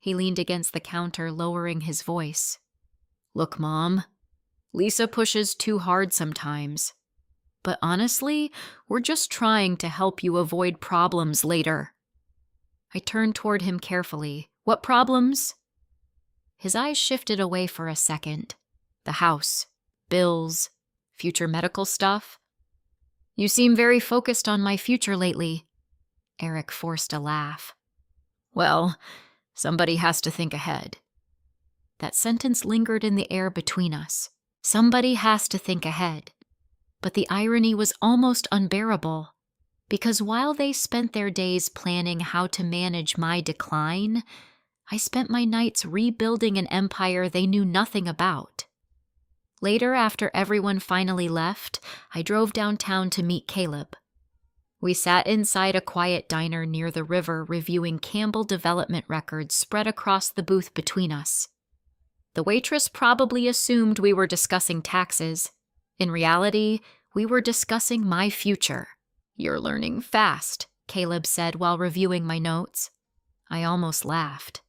He leaned against the counter, lowering his voice. "Look, Mom, Lisa pushes too hard sometimes. But honestly, we're just trying to help you avoid problems later. I turned toward him carefully. What problems? His eyes shifted away for a second. The house, bills, future medical stuff. You seem very focused on my future lately. Eric forced a laugh. Well, somebody has to think ahead. That sentence lingered in the air between us. Somebody has to think ahead. But the irony was almost unbearable, because while they spent their days planning how to manage my decline, I spent my nights rebuilding an empire they knew nothing about. Later, after everyone finally left, I drove downtown to meet Caleb. We sat inside a quiet diner near the river reviewing Campbell development records spread across the booth between us. The waitress probably assumed we were discussing taxes. In reality, we were discussing my future. You're learning fast, Caleb said while reviewing my notes. I almost laughed.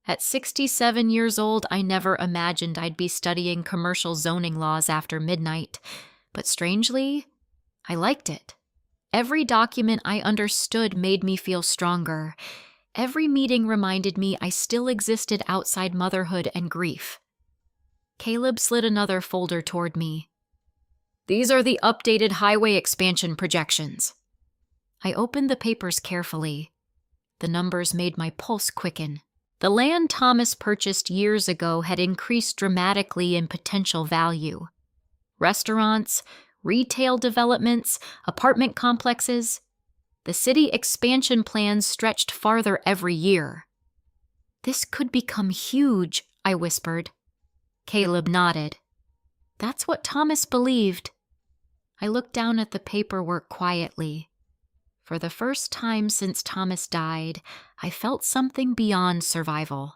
At 67 years old, I never imagined I'd be studying commercial zoning laws after midnight. But strangely, I liked it. Every document I understood made me feel stronger. Every meeting reminded me I still existed outside motherhood and grief. Caleb slid another folder toward me. These are the updated highway expansion projections. I opened the papers carefully. The numbers made my pulse quicken. The land Thomas purchased years ago had increased dramatically in potential value. Restaurants, retail developments, apartment complexes. The city expansion plans stretched farther every year. This could become huge, I whispered. Caleb nodded. That's what Thomas believed. I looked down at the paperwork quietly. For the first time since Thomas died, I felt something beyond survival.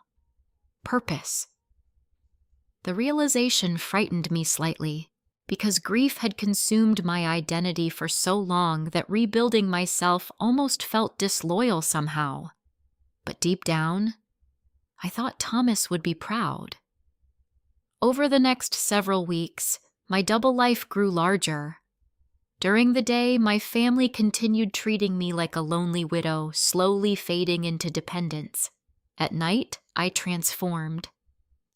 Purpose. The realization frightened me slightly, because grief had consumed my identity for so long that rebuilding myself almost felt disloyal somehow. But deep down, I thought Thomas would be proud. Over the next several weeks, my double life grew larger. During the day, my family continued treating me like a lonely widow, slowly fading into dependence. At night, I transformed.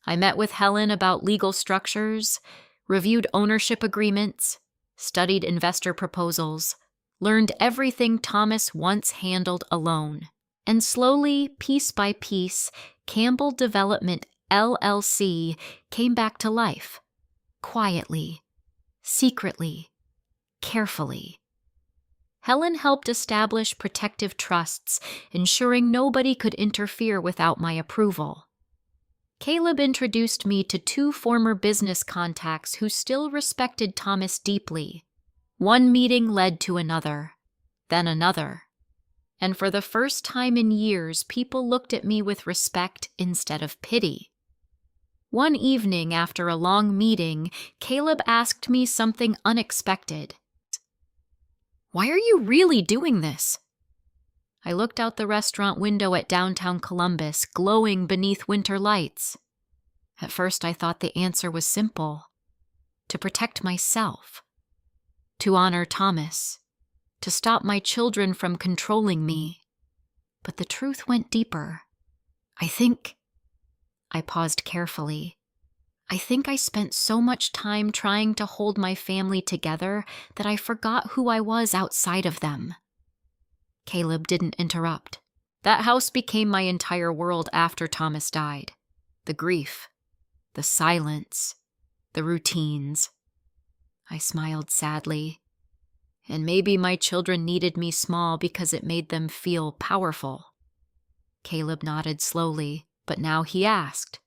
I met with Helen about legal structures, reviewed ownership agreements, studied investor proposals, learned everything Thomas once handled alone. And slowly, piece by piece, Campbell Development LLC came back to life. Quietly, secretly, carefully. Helen helped establish protective trusts, ensuring nobody could interfere without my approval. Caleb introduced me to 2 former business contacts who still respected Thomas deeply. One meeting led to another, then another. And for the first time in years, people looked at me with respect instead of pity. One evening after a long meeting, Caleb asked me something unexpected. Why are you really doing this? I looked out the restaurant window at downtown Columbus, glowing beneath winter lights. At first I thought the answer was simple. To protect myself. To honor Thomas. To stop my children from controlling me. But the truth went deeper. I paused carefully. I think I spent so much time trying to hold my family together that I forgot who I was outside of them. Caleb didn't interrupt. That house became my entire world after Thomas died. The grief, the silence, the routines. I smiled sadly. And maybe my children needed me small because it made them feel powerful. Caleb nodded slowly, but now he asked.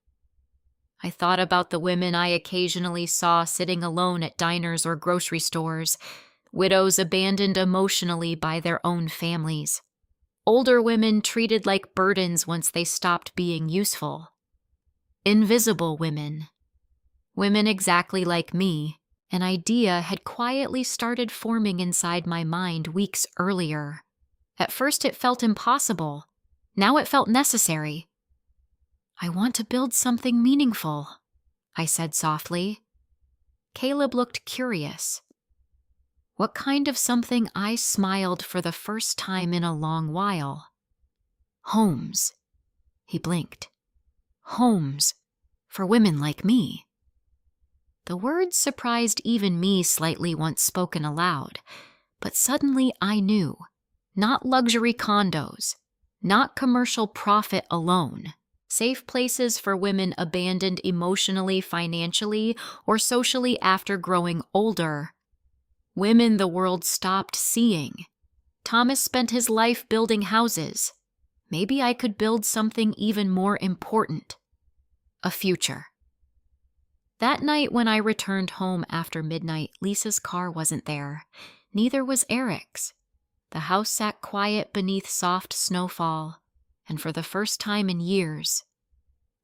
I thought about the women I occasionally saw sitting alone at diners or grocery stores, widows abandoned emotionally by their own families. Older women treated like burdens once they stopped being useful. Invisible women. Women exactly like me. An idea had quietly started forming inside my mind weeks earlier. At first it felt impossible. Now it felt necessary. I want to build something meaningful, I said softly. Caleb looked curious. What kind of something? I smiled for the first time in a long while. Homes. He blinked. Homes. For women like me. The words surprised even me slightly once spoken aloud, but suddenly I knew. Not luxury condos. Not commercial profit alone. Safe places for women abandoned emotionally, financially, or socially after growing older. Women the world stopped seeing. Thomas spent his life building houses. Maybe I could build something even more important. A future. That night when I returned home after midnight, Lisa's car wasn't there. Neither was Eric's. The house sat quiet beneath soft snowfall, and for the first time in years,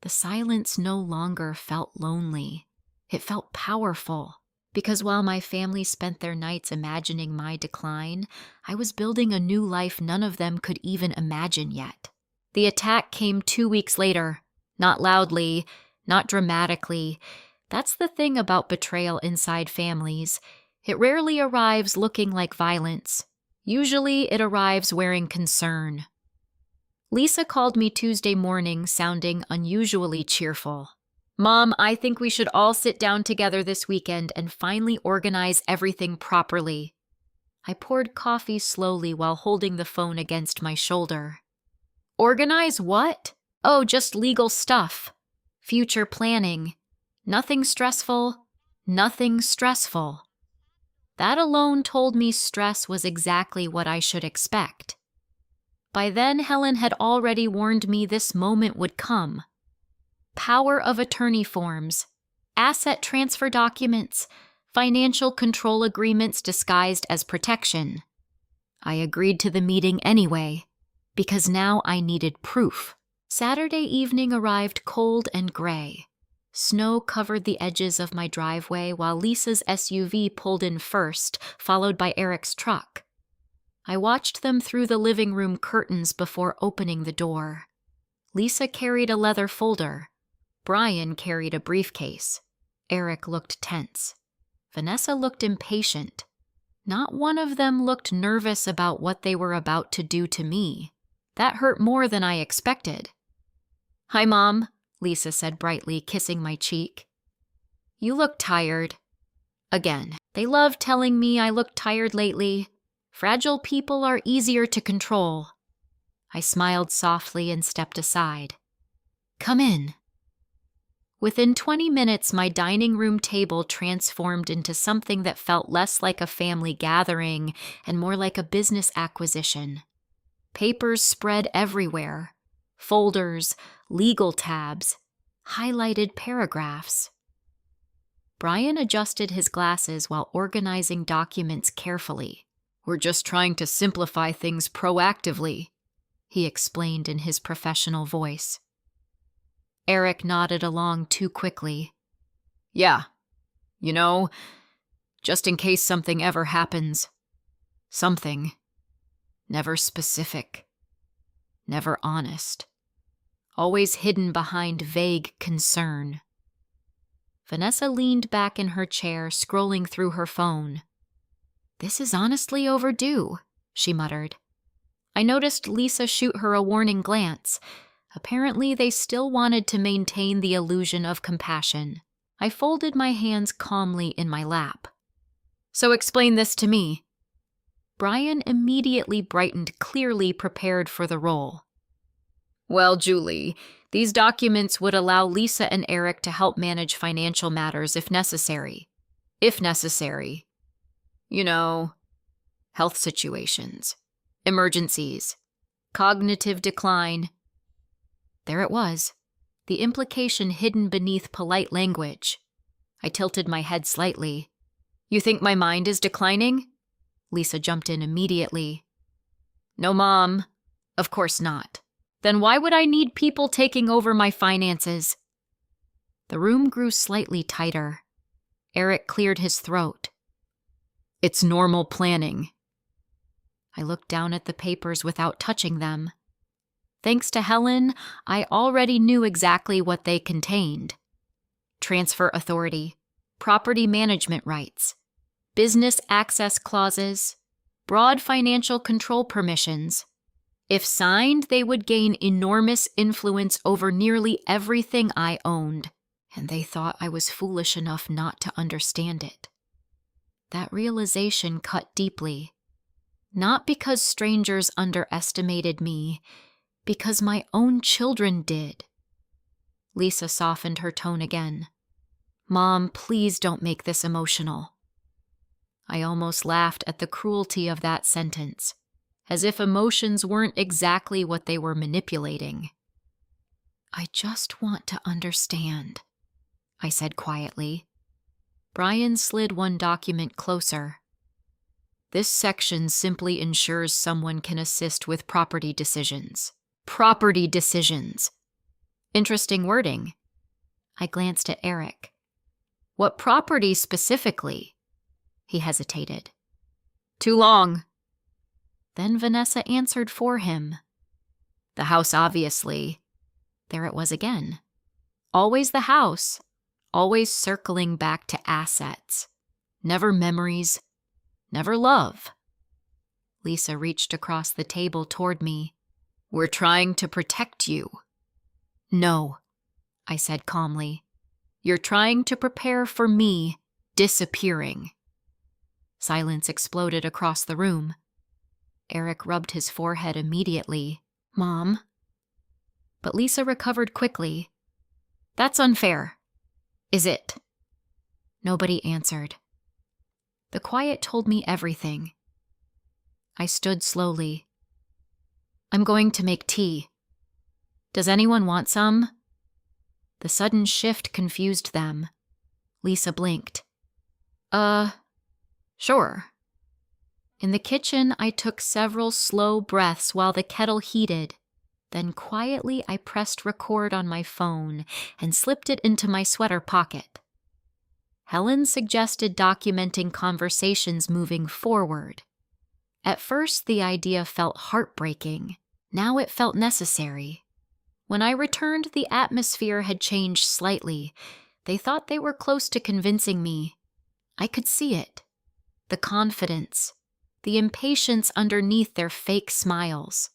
the silence no longer felt lonely. It felt powerful, because while my family spent their nights imagining my decline, I was building a new life none of them could even imagine yet. The attack came 2 weeks later, not loudly, not dramatically. That's the thing about betrayal inside families. It rarely arrives looking like violence. Usually it arrives wearing concern. Lisa called me Tuesday morning, sounding unusually cheerful. "Mom, I think we should all sit down together this weekend and finally organize everything properly." I poured coffee slowly while holding the phone against my shoulder. "Organize what?" "Oh, just legal stuff. Future planning. Nothing stressful. Nothing stressful." That alone told me stress was exactly what I should expect. By then, Helen had already warned me this moment would come. Power of attorney forms, asset transfer documents, financial control agreements disguised as protection. I agreed to the meeting anyway, because now I needed proof. Saturday evening arrived cold and gray. Snow covered the edges of my driveway while Lisa's SUV pulled in first, followed by Eric's truck. I watched them through the living room curtains before opening the door. Lisa carried a leather folder. Brian carried a briefcase. Eric looked tense. Vanessa looked impatient. Not one of them looked nervous about what they were about to do to me. That hurt more than I expected. "Hi, Mom," Lisa said brightly, kissing my cheek. "You look tired." Again, they love telling me I look tired lately. Fragile people are easier to control. I smiled softly and stepped aside. "Come in." Within 20 minutes, my dining room table transformed into something that felt less like a family gathering and more like a business acquisition. Papers spread everywhere. Folders, legal tabs, highlighted paragraphs. Brian adjusted his glasses while organizing documents carefully. "We're just trying to simplify things proactively," he explained in his professional voice. Eric nodded along too quickly. "Yeah, just in case something ever happens. Something. Never specific. Never honest. Always hidden behind vague concern." Vanessa leaned back in her chair, scrolling through her phone. "This is honestly overdue," she muttered. I noticed Lisa shoot her a warning glance. Apparently, they still wanted to maintain the illusion of compassion. I folded my hands calmly in my lap. "So explain this to me." Brian immediately brightened, clearly prepared for the role. "Well, Julie, these documents would allow Lisa and Eric to help manage financial matters if necessary. If necessary. Health situations, emergencies, cognitive decline." There it was, the implication hidden beneath polite language. I tilted my head slightly. "You think my mind is declining?" Lisa jumped in immediately. "No, Mom. Of course not. Then why would I need people taking over my finances?" The room grew slightly tighter. Eric cleared his throat. "It's normal planning." I looked down at the papers without touching them. Thanks to Helen, I already knew exactly what they contained. Transfer authority, property management rights, business access clauses, broad financial control permissions. If signed, they would gain enormous influence over nearly everything I owned, and they thought I was foolish enough not to understand it. That realization cut deeply, not because strangers underestimated me, because my own children did. Lisa softened her tone again. Mom, please don't make this emotional. I almost laughed at the cruelty of that sentence, as if emotions weren't exactly what they were manipulating. I just want to understand, I said quietly. Brian slid one document closer. This section simply ensures someone can assist with property decisions. Property decisions. Interesting wording. I glanced at Eric. What property specifically? He hesitated. Too long. Then Vanessa answered for him. The house, obviously. There it was again. Always the house. Always circling back to assets. Never memories. Never love. Lisa reached across the table toward me. We're trying to protect you. No, I said calmly. You're trying to prepare for me disappearing. Silence exploded across the room. Eric rubbed his forehead immediately. Mom? But Lisa recovered quickly. That's unfair. Is it? Nobody answered. The quiet told me everything. I stood slowly. I'm going to make tea. Does anyone want some? The sudden shift confused them. Lisa blinked. Sure. In the kitchen, I took several slow breaths while the kettle heated. Then quietly, I pressed record on my phone and slipped it into my sweater pocket. Helen suggested documenting conversations moving forward. At first, the idea felt heartbreaking. Now it felt necessary. When I returned, the atmosphere had changed slightly. They thought they were close to convincing me. I could see it. The confidence, the impatience underneath their fake smiles.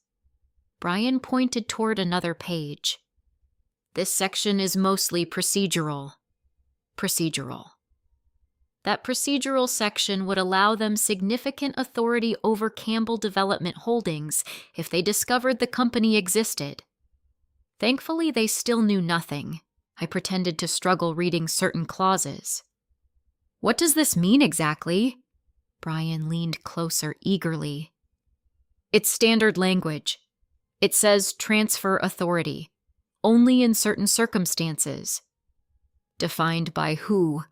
Brian pointed toward another page. This section is mostly procedural. Procedural. That procedural section would allow them significant authority over Campbell Development Holdings if they discovered the company existed. Thankfully, they still knew nothing. I pretended to struggle reading certain clauses. What does this mean exactly? Brian leaned closer eagerly. It's standard language. It says transfer authority, only in certain circumstances. Defined by who?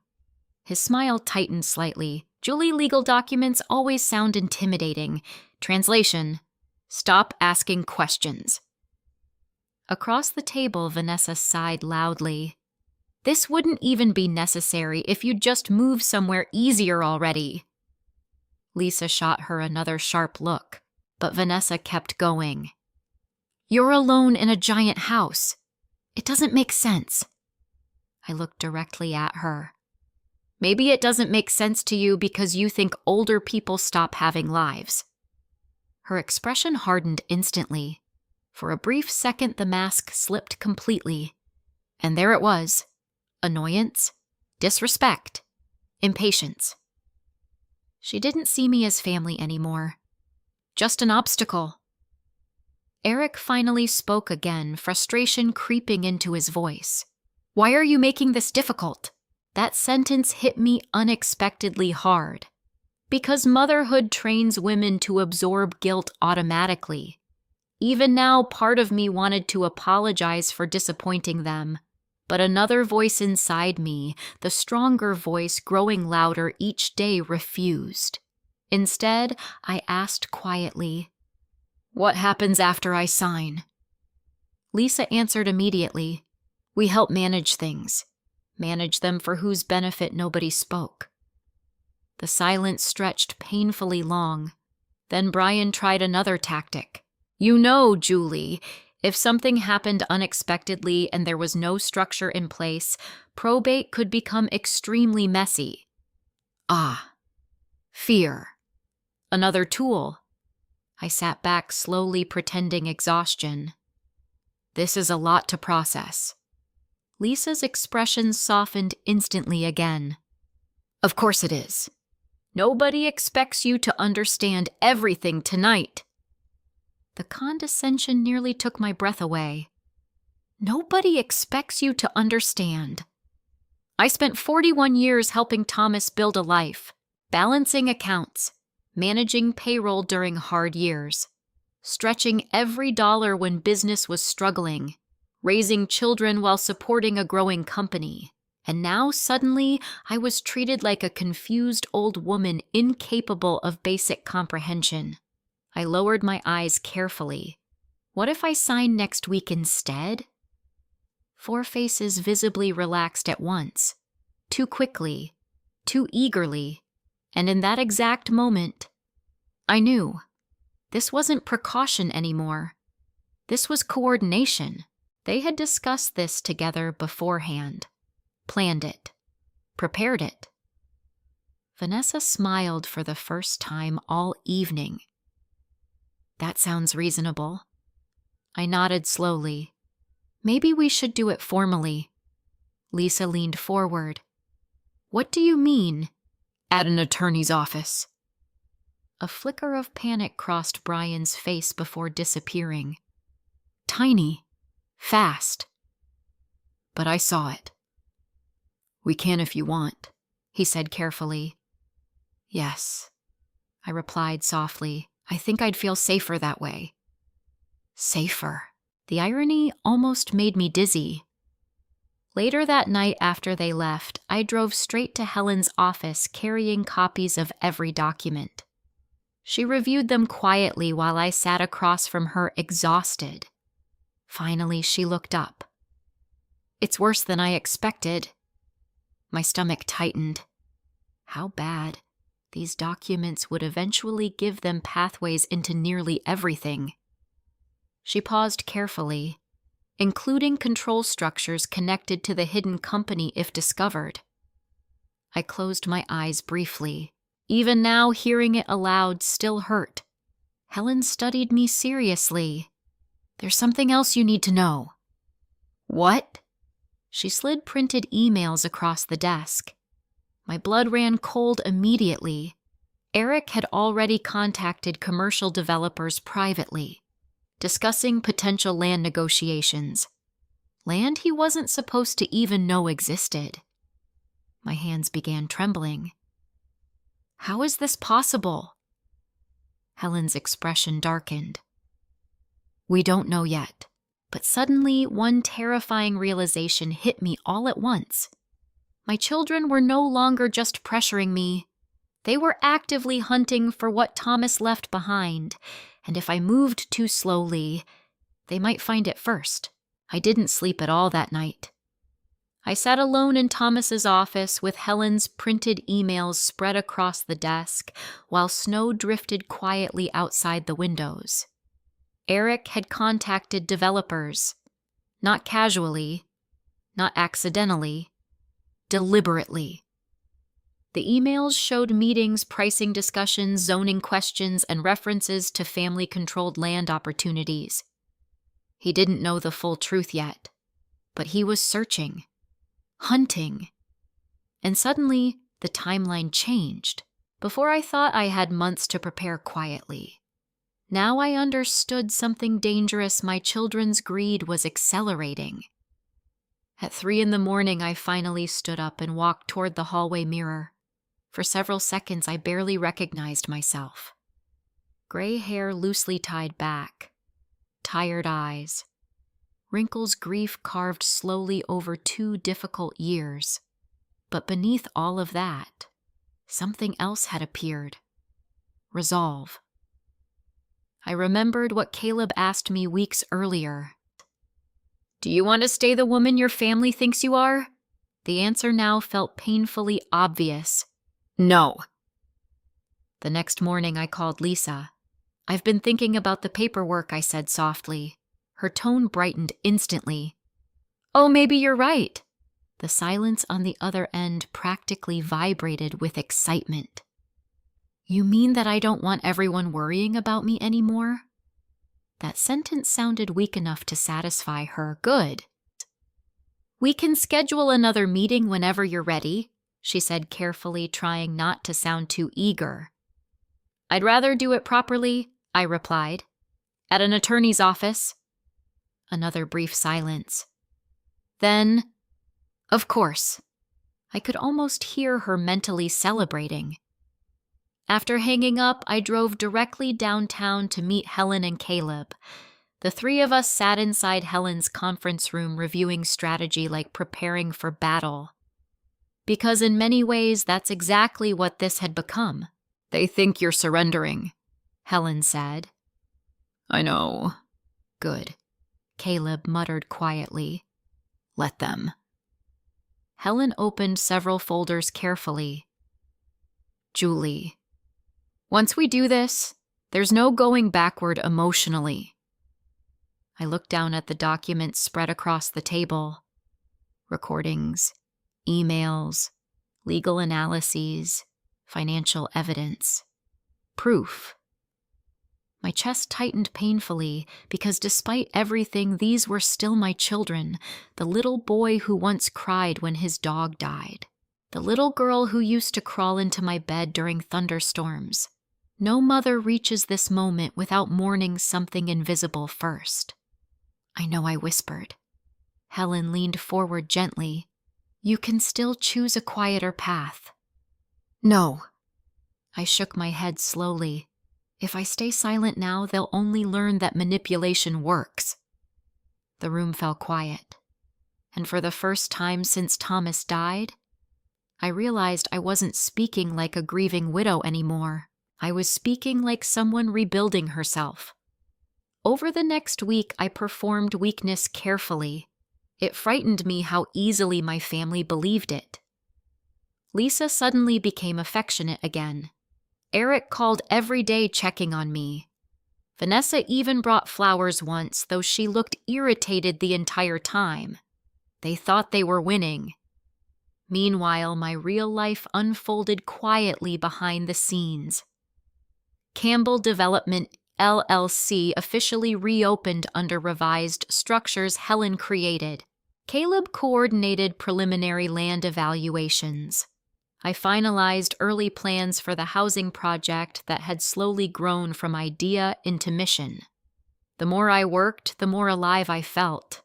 His smile tightened slightly. Julie, legal documents always sound intimidating. Translation: stop asking questions. Across the table, Vanessa sighed loudly. This wouldn't even be necessary if you'd just move somewhere easier already. Lisa shot her another sharp look, but Vanessa kept going. You're alone in a giant house. It doesn't make sense. I looked directly at her. Maybe it doesn't make sense to you because you think older people stop having lives. Her expression hardened instantly. For a brief second, the mask slipped completely. And there it was. Annoyance, disrespect, impatience. She didn't see me as family anymore. Just an obstacle. Eric finally spoke again, frustration creeping into his voice. Why are you making this difficult? That sentence hit me unexpectedly hard. Because motherhood trains women to absorb guilt automatically. Even now, part of me wanted to apologize for disappointing them. But another voice inside me, the stronger voice growing louder each day, refused. Instead, I asked quietly, what happens after I sign? Lisa answered immediately, we help manage things. Manage them for whose benefit nobody spoke. The silence stretched painfully long. Then Brian tried another tactic. You know, Julie, if something happened unexpectedly and there was no structure in place, probate could become extremely messy. Ah, Fear. Another tool. I sat back, slowly pretending exhaustion. This is a lot to process. Lisa's expression softened instantly again. Of course it is. Nobody expects you to understand everything tonight. The condescension nearly took my breath away. Nobody expects you to understand. I spent 41 years helping Thomas build a life, balancing accounts, managing payroll during hard years, stretching every dollar when business was struggling, raising children while supporting a growing company. And now suddenly I was treated like a confused old woman incapable of basic comprehension. I lowered my eyes carefully. What if I signed next week instead? 4 faces visibly relaxed at once, too quickly, too eagerly, and in that exact moment, I knew. This wasn't precaution anymore. This was coordination. They had discussed this together beforehand, planned it, prepared it. Vanessa smiled for the first time all evening. That sounds reasonable. I nodded slowly. Maybe we should do it formally. Lisa leaned forward. What do you mean? At an attorney's office. A flicker of panic crossed Brian's face before disappearing. Tiny. Fast. But I saw it. We can if you want, he said carefully. Yes, I replied softly. I think I'd feel safer that way. Safer. The irony almost made me dizzy. Later that night after they left, I drove straight to Helen's office carrying copies of every document. She reviewed them quietly while I sat across from her, exhausted. Finally, she looked up. It's worse than I expected. My stomach tightened. How bad? These documents would eventually give them pathways into nearly everything. She paused carefully, including control structures connected to the hidden company if discovered. I closed my eyes briefly. Even now, hearing it aloud still hurt. Helen studied me seriously. There's something else you need to know. What? She slid printed emails across the desk. My blood ran cold immediately. Eric had already contacted commercial developers privately, discussing potential land negotiations. Land he wasn't supposed to even know existed. My hands began trembling. How is this possible? Helen's expression darkened. We don't know yet, but suddenly one terrifying realization hit me all at once. My children were no longer just pressuring me. They were actively hunting for what Thomas left behind, and if I moved too slowly, they might find it first. I didn't sleep at all that night. I sat alone in Thomas's office with Helen's printed emails spread across the desk while snow drifted quietly outside the windows. Eric had contacted developers, not casually, not accidentally, deliberately. The emails showed meetings, pricing discussions, zoning questions, and references to family-controlled land opportunities. He didn't know the full truth yet, but he was searching, hunting. And suddenly, the timeline changed. Before I thought I had months to prepare quietly. Now I understood something dangerous. My children's greed was accelerating. At 3 a.m, I finally stood up and walked toward the hallway mirror. For several seconds, I barely recognized myself. Gray hair loosely tied back, tired eyes, wrinkles grief carved slowly over 2 difficult years. But beneath all of that, something else had appeared. Resolve. I remembered what Caleb asked me weeks earlier. Do you want to stay the woman your family thinks you are? The answer now felt painfully obvious. No. The next morning I called Lisa. I've been thinking about the paperwork, I said softly. Her tone brightened instantly. Oh, maybe you're right. The silence on the other end practically vibrated with excitement. You mean that I don't want everyone worrying about me anymore? That sentence sounded weak enough to satisfy her. Good. We can schedule another meeting whenever you're ready, she said carefully, trying not to sound too eager. I'd rather do it properly, I replied. At an attorney's office. Another brief silence. Then, of course. I could almost hear her mentally celebrating. After hanging up, I drove directly downtown to meet Helen and Caleb. The three of us sat inside Helen's conference room reviewing strategy like preparing for battle. Because in many ways, that's exactly what this had become. They think you're surrendering, Helen said. I know. Good, Caleb muttered quietly. Let them. Helen opened several folders carefully. Julie, once we do this, there's no going backward emotionally. I looked down at the documents spread across the table. Recordings, emails, legal analyses, financial evidence, proof. My chest tightened painfully because despite everything, these were still my children, the little boy who once cried when his dog died, the little girl who used to crawl into my bed during thunderstorms. No mother reaches this moment without mourning something invisible first. I know, I whispered. Helen leaned forward gently. You can still choose a quieter path. No. I shook my head slowly. If I stay silent now, they'll only learn that manipulation works. The room fell quiet, and for the first time since Thomas died, I realized I wasn't speaking like a grieving widow anymore. I was speaking like someone rebuilding herself. Over the next week, I performed weakness carefully. It frightened me how easily my family believed it. Lisa suddenly became affectionate again. Eric called every day checking on me. Vanessa even brought flowers once, though she looked irritated the entire time. They thought they were winning. Meanwhile, my real life unfolded quietly behind the scenes. Campbell Development LLC officially reopened under revised structures Helen created. Caleb coordinated preliminary land evaluations. I finalized early plans for the housing project that had slowly grown from idea into mission. The more I worked, the more alive I felt.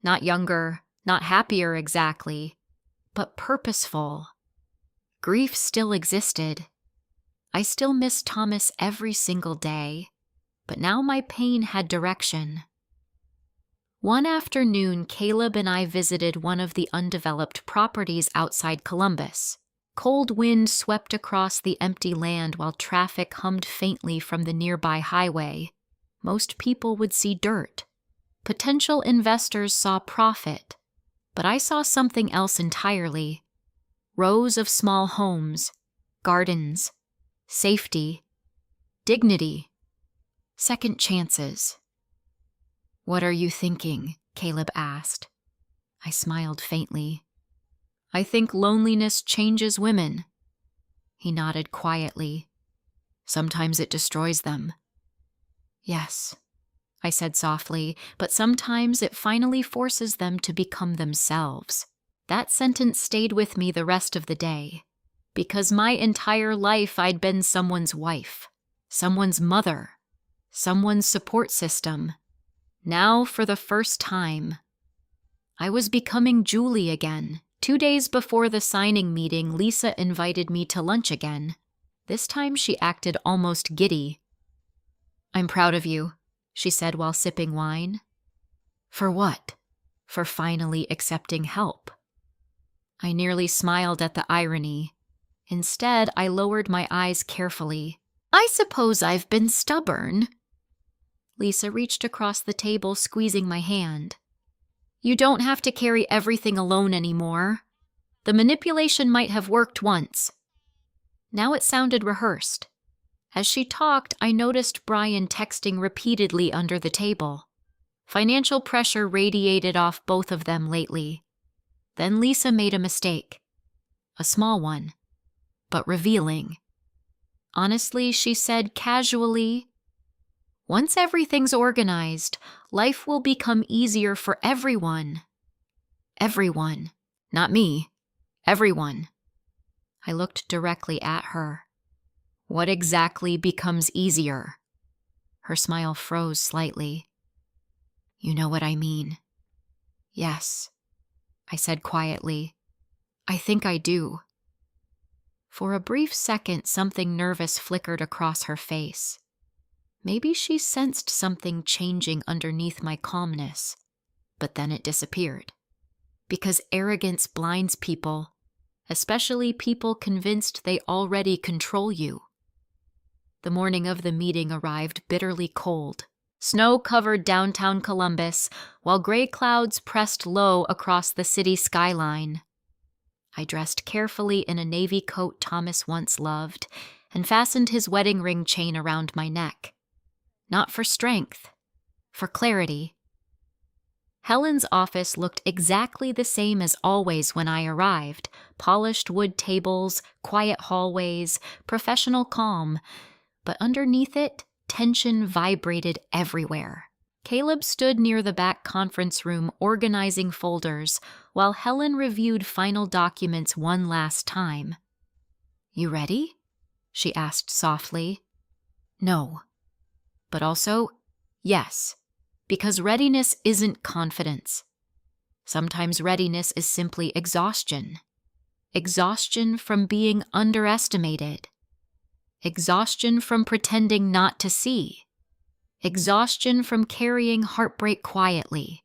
Not younger, not happier exactly, but purposeful. Grief still existed. I still missed Thomas every single day, but now my pain had direction. One afternoon, Caleb and I visited one of the undeveloped properties outside Columbus. Cold wind swept across the empty land while traffic hummed faintly from the nearby highway. Most people would see dirt. Potential investors saw profit. But I saw something else entirely. Rows of small homes, gardens, safety, dignity, second chances. What are you thinking? Caleb asked. I smiled faintly. I think loneliness changes women. He nodded quietly. Sometimes it destroys them. Yes, I said softly, but sometimes it finally forces them to become themselves. That sentence stayed with me the rest of the day, because my entire life I'd been someone's wife, someone's mother, someone's support system. Now, for the first time, I was becoming Julie again. 2 days before the signing meeting, Lisa invited me to lunch again. This time she acted almost giddy. I'm proud of you, she said while sipping wine. For what? For finally accepting help. I nearly smiled at the irony. Instead, I lowered my eyes carefully. I suppose I've been stubborn. Lisa reached across the table, squeezing my hand. You don't have to carry everything alone anymore. The manipulation might have worked once. Now it sounded rehearsed. As she talked, I noticed Brian texting repeatedly under the table. Financial pressure radiated off both of them lately. Then Lisa made a mistake. A small one, but revealing. Honestly, she said casually, once everything's organized, life will become easier for everyone. Everyone. Not me. Everyone. I looked directly at her. What exactly becomes easier? Her smile froze slightly. You know what I mean. Yes, I said quietly. I think I do. For a brief second, something nervous flickered across her face. Maybe she sensed something changing underneath my calmness, but then it disappeared. Because arrogance blinds people, especially people convinced they already control you. The morning of the meeting arrived bitterly cold. Snow covered downtown Columbus, while gray clouds pressed low across the city skyline. I dressed carefully in a navy coat Thomas once loved and fastened his wedding ring chain around my neck. Not for strength, for clarity. Helen's office looked exactly the same as always when I arrived. Polished wood tables, quiet hallways, professional calm. But underneath it, tension vibrated everywhere. Caleb stood near the back conference room organizing folders, while Helen reviewed final documents one last time. You ready? She asked softly. No. But also, yes, because readiness isn't confidence. Sometimes readiness is simply exhaustion. Exhaustion from being underestimated. Exhaustion from pretending not to see. Exhaustion from carrying heartbreak quietly.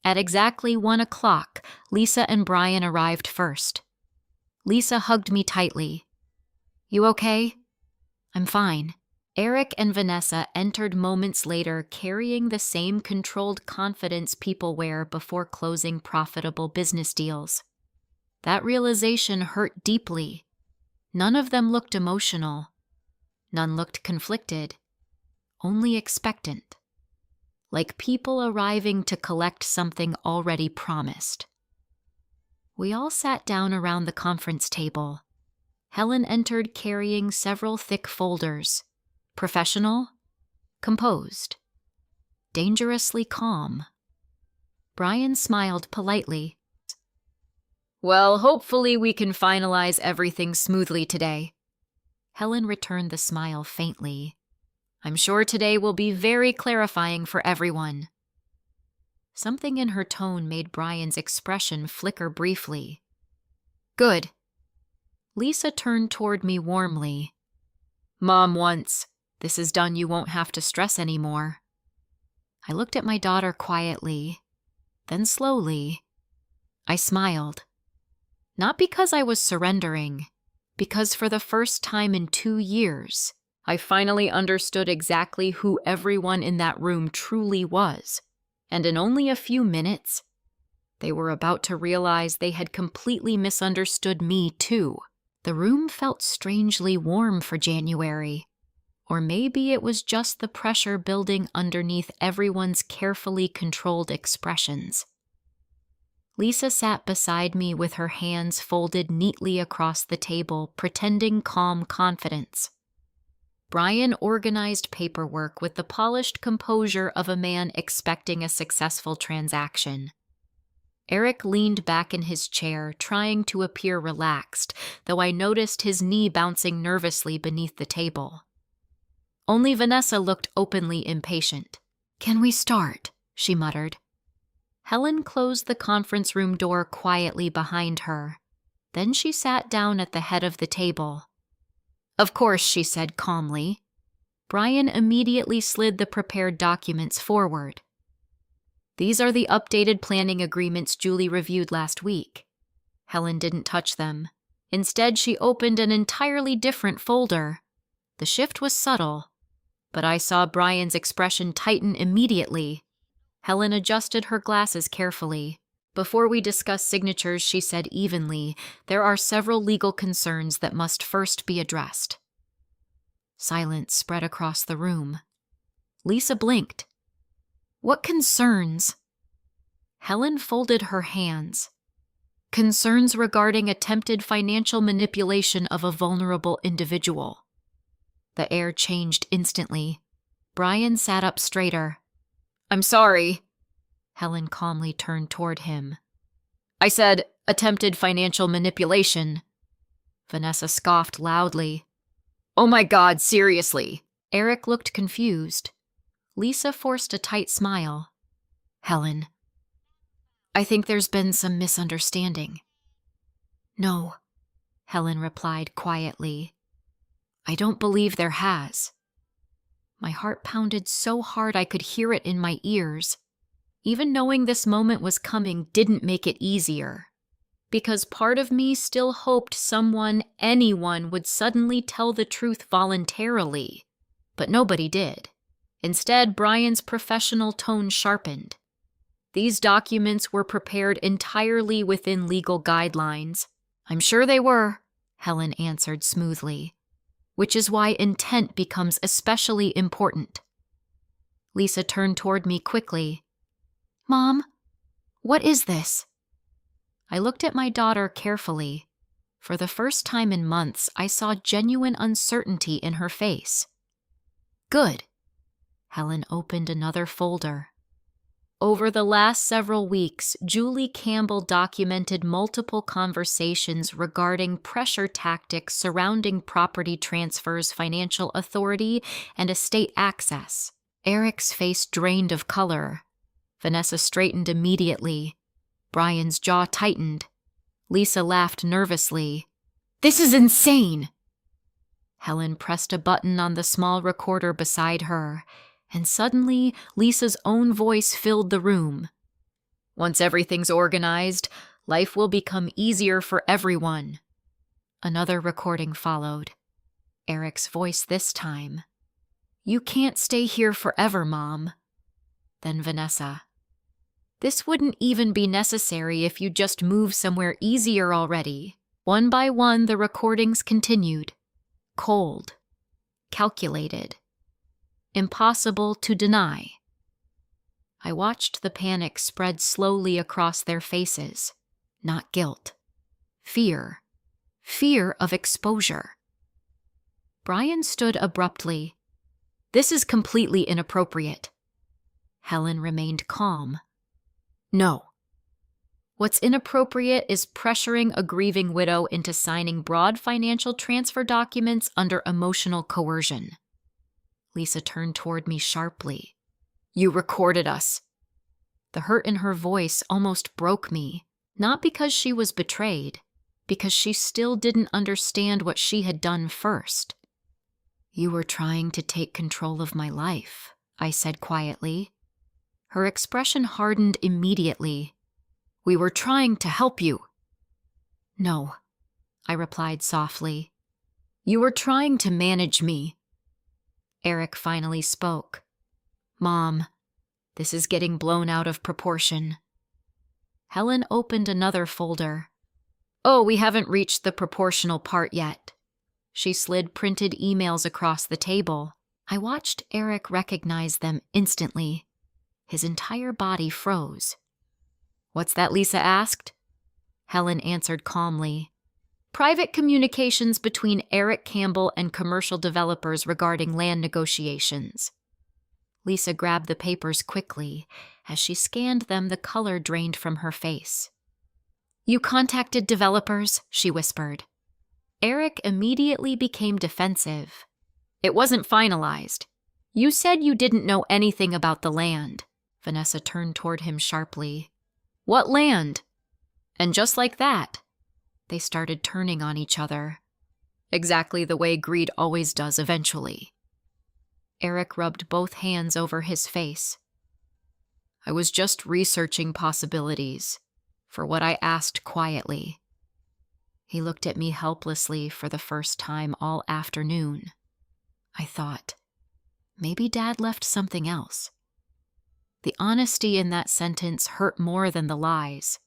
At exactly 1 o'clock, Lisa and Brian arrived first. Lisa hugged me tightly. You okay? I'm fine. Eric and Vanessa entered moments later carrying the same controlled confidence people wear before closing profitable business deals. That realization hurt deeply. None of them looked emotional. None looked conflicted. Only expectant. Like people arriving to collect something already promised. We all sat down around the conference table. Helen entered carrying several thick folders. Professional, composed, dangerously calm. Brian smiled politely. Well, hopefully we can finalize everything smoothly today. Helen returned the smile faintly. I'm sure today will be very clarifying for everyone. Something in her tone made Brian's expression flicker briefly. Good. Lisa turned toward me warmly. Mom, once this is done, you won't have to stress anymore. I looked at my daughter quietly, then slowly. I smiled. Not because I was surrendering, because for the first time in 2 years, I finally understood exactly who everyone in that room truly was, and in only a few minutes, they were about to realize they had completely misunderstood me too. The room felt strangely warm for January, or maybe it was just the pressure building underneath everyone's carefully controlled expressions. Lisa sat beside me with her hands folded neatly across the table, pretending calm confidence. Brian organized paperwork with the polished composure of a man expecting a successful transaction. Eric leaned back in his chair, trying to appear relaxed, though I noticed his knee bouncing nervously beneath the table. Only Vanessa looked openly impatient. Can we start? She muttered. Helen closed the conference room door quietly behind her. Then she sat down at the head of the table. Of course, she said calmly. Brian immediately slid the prepared documents forward. These are the updated planning agreements Julie reviewed last week. Helen didn't touch them. Instead, she opened an entirely different folder. The shift was subtle, but I saw Brian's expression tighten immediately. Helen adjusted her glasses carefully. Before we discuss signatures, she said evenly, there are several legal concerns that must first be addressed. Silence spread across the room. Lisa blinked. What concerns? Helen folded her hands. Concerns regarding attempted financial manipulation of a vulnerable individual. The air changed instantly. Brian sat up straighter. I'm sorry. Helen calmly turned toward him. I said attempted financial manipulation. Vanessa scoffed loudly. Oh my God, seriously. Eric looked confused. Lisa forced a tight smile. Helen, I think there's been some misunderstanding. No, Helen replied quietly. I don't believe there has. My heart pounded so hard I could hear it in my ears. Even knowing this moment was coming didn't make it easier, because part of me still hoped anyone would suddenly tell the truth voluntarily. But nobody did. Instead, Brian's professional tone sharpened. These documents were prepared entirely within legal guidelines. I'm sure they were, Helen answered smoothly, which is why intent becomes especially important. Lisa turned toward me quickly. Mom, what is this? I looked at my daughter carefully. For the first time in months, I saw genuine uncertainty in her face. Good. Helen opened another folder. Over the last several weeks, Julie Campbell documented multiple conversations regarding pressure tactics surrounding property transfers, financial authority, and estate access. Eric's face drained of color. Vanessa straightened immediately. Brian's jaw tightened. Lisa laughed nervously. This is insane! Helen pressed a button on the small recorder beside her, and suddenly Lisa's own voice filled the room. Once everything's organized, life will become easier for everyone. Another recording followed. Eric's voice this time. You can't stay here forever, Mom. Then Vanessa. This wouldn't even be necessary if you just move somewhere easier already. One by one, the recordings continued. Cold. Calculated. Impossible to deny. I watched the panic spread slowly across their faces. Not guilt. Fear. Fear of exposure. Brian stood abruptly. This is completely inappropriate. Helen remained calm. No. What's inappropriate is pressuring a grieving widow into signing broad financial transfer documents under emotional coercion. Lisa turned toward me sharply. You recorded us. The hurt in her voice almost broke me, not because she was betrayed, because she still didn't understand what she had done first. You were trying to take control of my life, I said quietly. Her expression hardened immediately. We were trying to help you. No, I replied softly. You were trying to manage me. Eric finally spoke. Mom, this is getting blown out of proportion. Helen opened another folder. Oh, we haven't reached the proportional part yet. She slid printed emails across the table. I watched Eric recognize them instantly. His entire body froze. What's that, Lisa asked? Helen answered calmly. Private communications between Eric Campbell and commercial developers regarding land negotiations. Lisa grabbed the papers quickly. As she scanned them, the color drained from her face. You contacted developers, she whispered. Eric immediately became defensive. It wasn't finalized. You said you didn't know anything about the land. Vanessa turned toward him sharply. What land? And just like that, they started turning on each other. Exactly the way greed always does eventually. Eric rubbed both hands over his face. I was just researching possibilities for what I asked quietly. He looked at me helplessly for the first time all afternoon. I thought, maybe Dad left something else. The honesty in that sentence hurt more than the lies,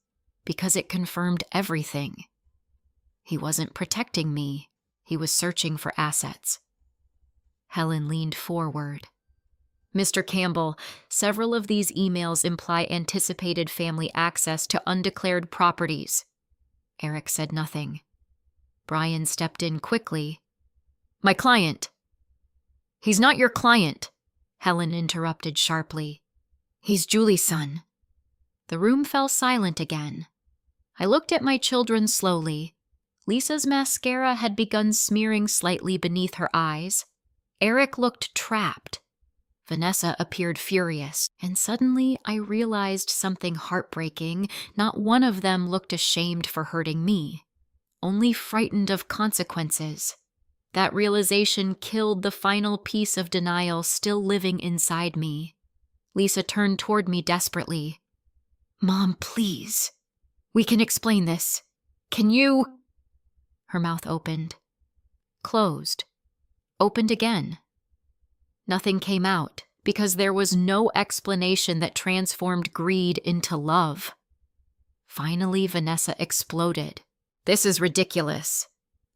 because it confirmed everything. He wasn't protecting me. He was searching for assets. Helen leaned forward. Mr. Campbell, several of these emails imply anticipated family access to undeclared properties. Eric said nothing. Brian stepped in quickly. "My client." "He's not your client," Helen interrupted sharply. "He's Julie's son." The room fell silent again. I looked at my children slowly. Lisa's mascara had begun smearing slightly beneath her eyes. Eric looked trapped. Vanessa appeared furious, and suddenly I realized something heartbreaking. Not one of them looked ashamed for hurting me, only frightened of consequences. That realization killed the final piece of denial still living inside me. Lisa turned toward me desperately. "Mom, please. We can explain this. Can you—" Her mouth opened. Closed. Opened again. Nothing came out, because there was no explanation that transformed greed into love. Finally, Vanessa exploded. "This is ridiculous.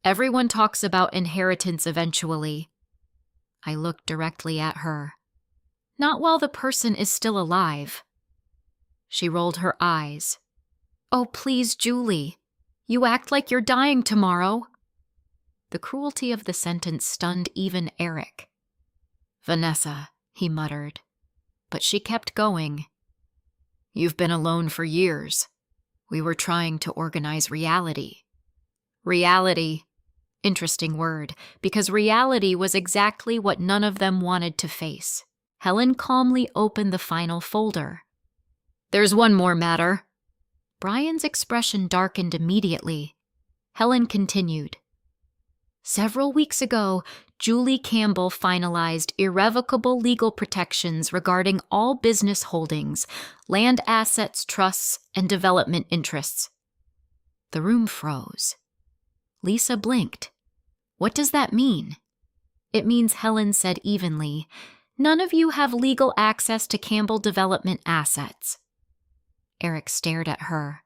Everyone talks about inheritance eventually." I looked directly at her. "Not while the person is still alive." She rolled her eyes. "Oh, please, Julie. You act like you're dying tomorrow." The cruelty of the sentence stunned even Eric. "Vanessa," he muttered, but she kept going. "You've been alone for years. We were trying to organize reality." Reality. Interesting word, because reality was exactly what none of them wanted to face. Helen calmly opened the final folder. "There's one more matter." Brian's expression darkened immediately. Helen continued. "Several weeks ago, Julie Campbell finalized irrevocable legal protections regarding all business holdings, land assets, trusts, and development interests." The room froze. Lisa blinked. "What does that mean?" "It means," Helen said evenly, "none of you have legal access to Campbell development assets." Eric stared at her.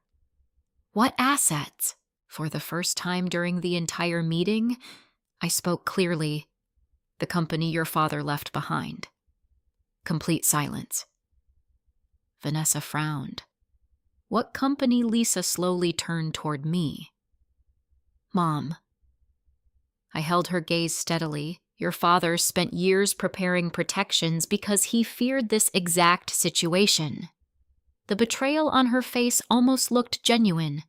"What assets?" For the first time during the entire meeting, I spoke clearly. "The company your father left behind." Complete silence. Vanessa frowned. "What company?" Lisa slowly turned toward me. "Mom." I held her gaze steadily. "Your father spent years preparing protections because he feared this exact situation." The betrayal on her face almost looked genuine,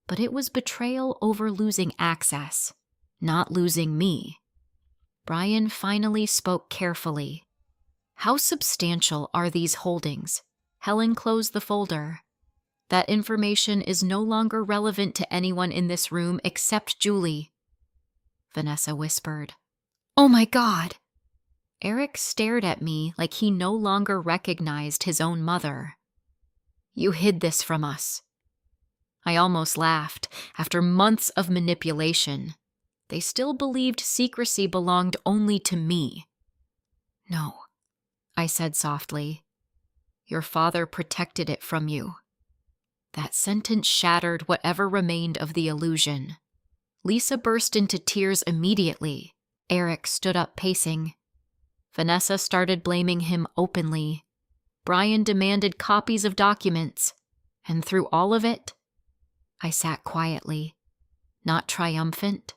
but it was betrayal over losing access, not losing me. Brian finally spoke carefully. "How substantial are these holdings?" Helen closed the folder. "That information is no longer relevant to anyone in this room except Julie." Vanessa whispered. "Oh my God!" Eric stared at me like he no longer recognized his own mother. "You hid this from us." I almost laughed. After months of manipulation, they still believed secrecy belonged only to me. "No," I said softly. "Your father protected it from you." That sentence shattered whatever remained of the illusion. Lisa burst into tears immediately. Eric stood up pacing. Vanessa started blaming him openly. Brian demanded copies of documents. And through all of it, I sat quietly, not triumphant,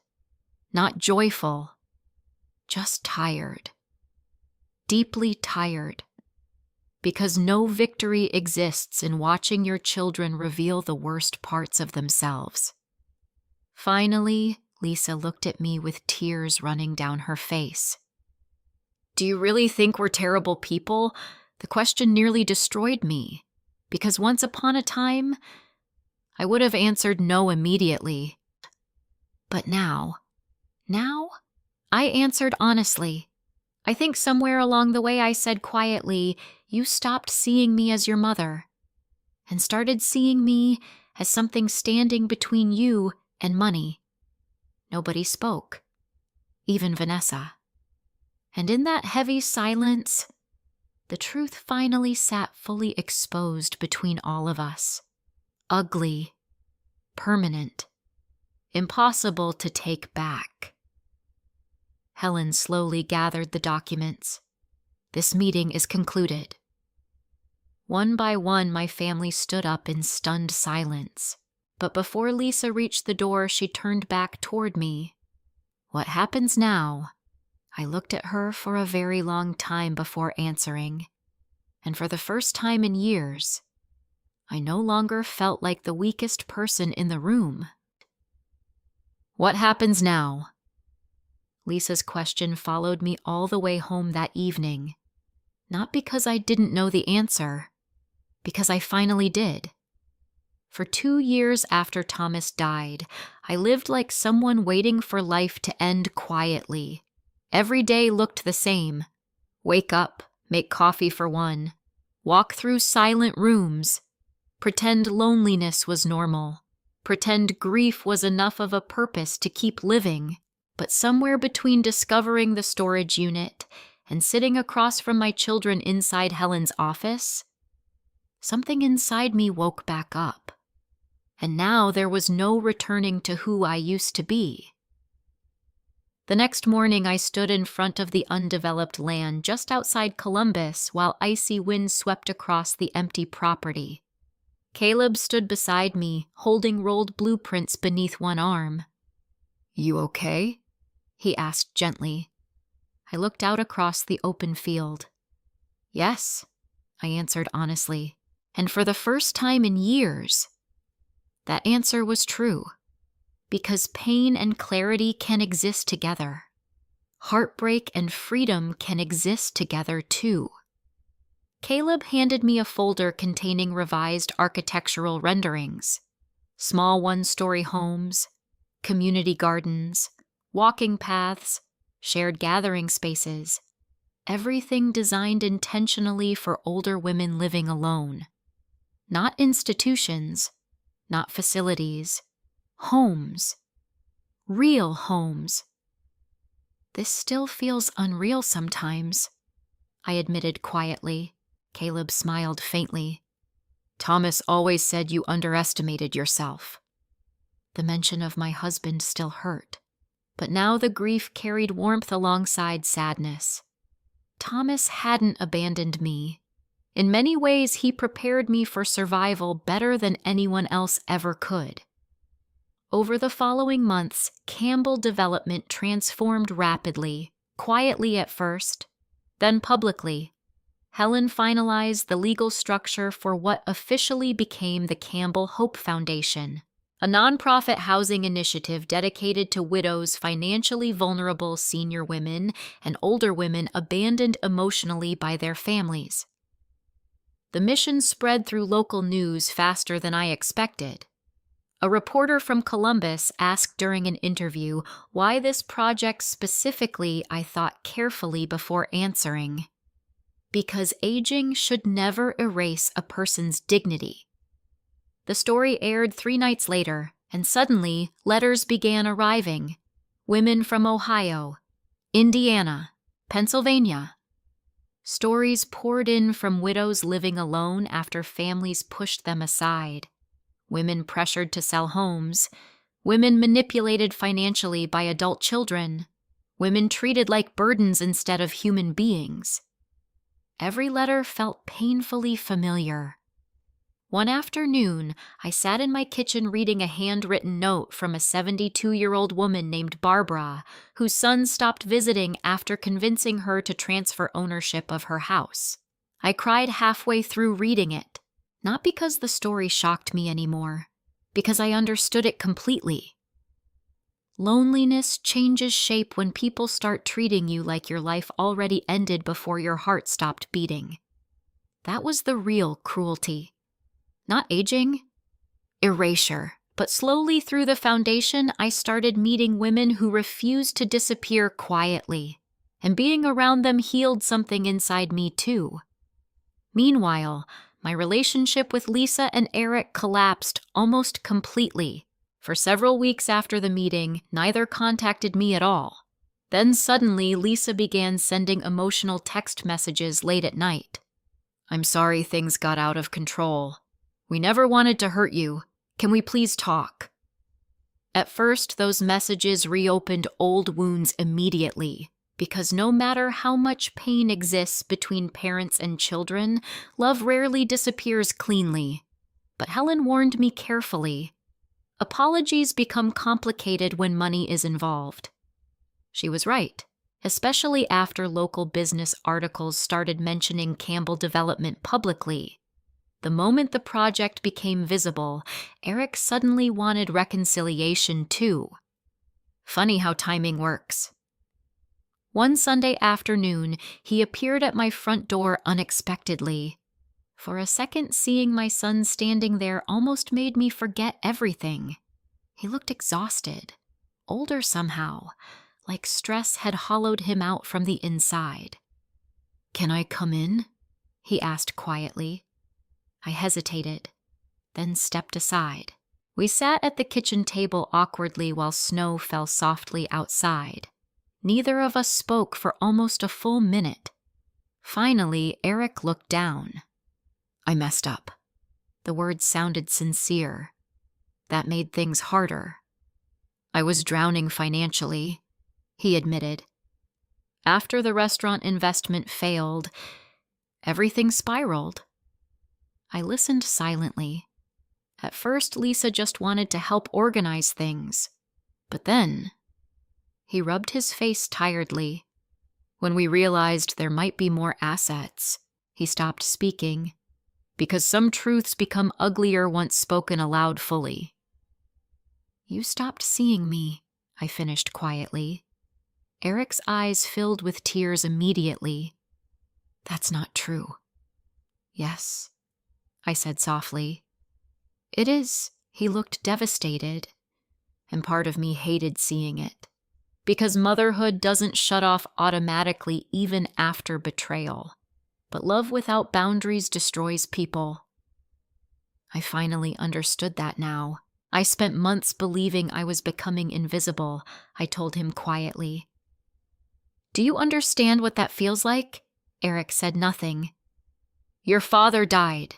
not joyful, just tired. Deeply tired. Because no victory exists in watching your children reveal the worst parts of themselves. Finally, Lisa looked at me with tears running down her face. "Do you really think we're terrible people?" The question nearly destroyed me, because once upon a time, I would have answered no immediately. But now, I answered honestly. I think somewhere along the way I said quietly, "You stopped seeing me as your mother, and started seeing me as something standing between you and money." Nobody spoke, even Vanessa. And in that heavy silence, the truth finally sat fully exposed between all of us. Ugly, permanent, impossible to take back. Helen slowly gathered the documents. "This meeting is concluded." One by one, my family stood up in stunned silence. But before Lisa reached the door, she turned back toward me. "What happens now?" I looked at her for a very long time before answering, and for the first time in years, I no longer felt like the weakest person in the room. "What happens now?" Lisa's question followed me all the way home that evening, not because I didn't know the answer, because I finally did. For 2 years after Thomas died, I lived like someone waiting for life to end quietly. Every day looked the same. Wake up, make coffee for one, walk through silent rooms, pretend loneliness was normal, pretend grief was enough of a purpose to keep living. But somewhere between discovering the storage unit and sitting across from my children inside Helen's office, something inside me woke back up. And now there was no returning to who I used to be. The next morning, I stood in front of the undeveloped land just outside Columbus while icy winds swept across the empty property. Caleb stood beside me, holding rolled blueprints beneath one arm. "You okay?" he asked gently. I looked out across the open field. "Yes," I answered honestly, and for the first time in years, that answer was true. Because pain and clarity can exist together. Heartbreak and freedom can exist together too. Caleb handed me a folder containing revised architectural renderings. Small one-story homes, community gardens, walking paths, shared gathering spaces. Everything designed intentionally for older women living alone. Not institutions, not facilities. Homes. Real homes. "This still feels unreal sometimes," I admitted quietly. Caleb smiled faintly. "Thomas always said you underestimated yourself." The mention of my husband still hurt, but now the grief carried warmth alongside sadness. Thomas hadn't abandoned me. In many ways, he prepared me for survival better than anyone else ever could. Over the following months, Campbell development transformed rapidly, quietly at first, then publicly. Helen finalized the legal structure for what officially became the Campbell Hope Foundation, a nonprofit housing initiative dedicated to widows, financially vulnerable senior women, and older women abandoned emotionally by their families. The mission spread through local news faster than I expected. A reporter from Columbus asked during an interview why this project specifically I thought carefully before answering. Because aging should never erase a person's dignity. The story aired 3 nights later, and suddenly letters began arriving. Women from Ohio, Indiana, Pennsylvania. Stories poured in from widows living alone after families pushed them aside. Women pressured to sell homes, women manipulated financially by adult children, women treated like burdens instead of human beings. Every letter felt painfully familiar. One afternoon, I sat in my kitchen reading a handwritten note from a 72-year-old woman named Barbara, whose son stopped visiting after convincing her to transfer ownership of her house. I cried halfway through reading it. Not because the story shocked me anymore, because I understood it completely. Loneliness changes shape when people start treating you like your life already ended before your heart stopped beating. That was the real cruelty. Not aging, erasure. But slowly through the foundation, I started meeting women who refused to disappear quietly, and being around them healed something inside me too. Meanwhile, my relationship with Lisa and Eric collapsed almost completely. For several weeks after the meeting, neither contacted me at all. Then suddenly, Lisa began sending emotional text messages late at night. "I'm sorry things got out of control. We never wanted to hurt you. Can we please talk?" At first, those messages reopened old wounds immediately. Because no matter how much pain exists between parents and children, love rarely disappears cleanly. But Helen warned me carefully. Apologies become complicated when money is involved. She was right, especially after local business articles started mentioning Campbell development publicly. The moment the project became visible, Eric suddenly wanted reconciliation too. Funny how timing works. One Sunday afternoon, he appeared at my front door unexpectedly. For a second, seeing my son standing there almost made me forget everything. He looked exhausted, older somehow, like stress had hollowed him out from the inside. "Can I come in?" he asked quietly. I hesitated, then stepped aside. We sat at the kitchen table awkwardly while snow fell softly outside. Neither of us spoke for almost a full minute. Finally, Eric looked down. "I messed up." The words sounded sincere. That made things harder. "I was drowning financially," he admitted. "After the restaurant investment failed, everything spiraled." I listened silently. At first, Lisa just wanted to help organize things. But then, he rubbed his face tiredly. "When we realized there might be more assets," he stopped speaking, "because some truths become uglier once spoken aloud fully." "You stopped seeing me," I finished quietly. Eric's eyes filled with tears immediately. "That's not true." "Yes," I said softly. "It is." He looked devastated, and part of me hated seeing it, because motherhood doesn't shut off automatically even after betrayal. But love without boundaries destroys people. I finally understood that now. I spent months believing I was becoming invisible, I told him quietly. "Do you understand what that feels like?" Eric said nothing. "Your father died."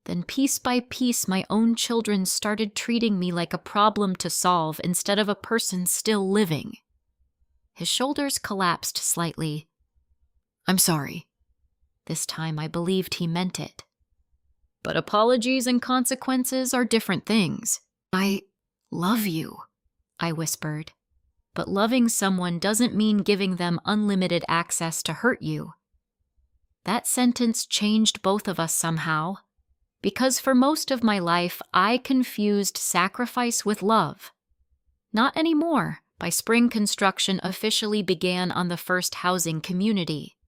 Then piece by piece, my own children started treating me like a problem to solve instead of a person still living. His shoulders collapsed slightly. "I'm sorry." This time I believed he meant it. "But apologies and consequences are different things." "I love you," I whispered. "But loving someone doesn't mean giving them unlimited access to hurt you." That sentence changed both of us somehow. Because for most of my life, I confused sacrifice with love. Not anymore. By spring, construction officially began on the first housing community.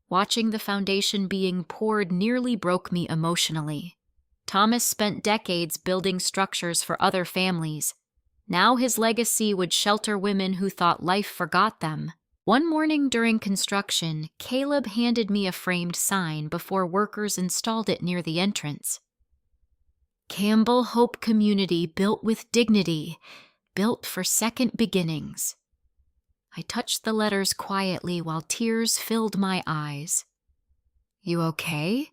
Watching the foundation being poured nearly broke me emotionally. Thomas spent decades building structures for other families. Now his legacy would shelter women who thought life forgot them. One morning during construction, Caleb handed me a framed sign before workers installed it near the entrance. "Campbell Hope Community built with dignity, built for second beginnings." I touched the letters quietly while tears filled my eyes. "You okay?"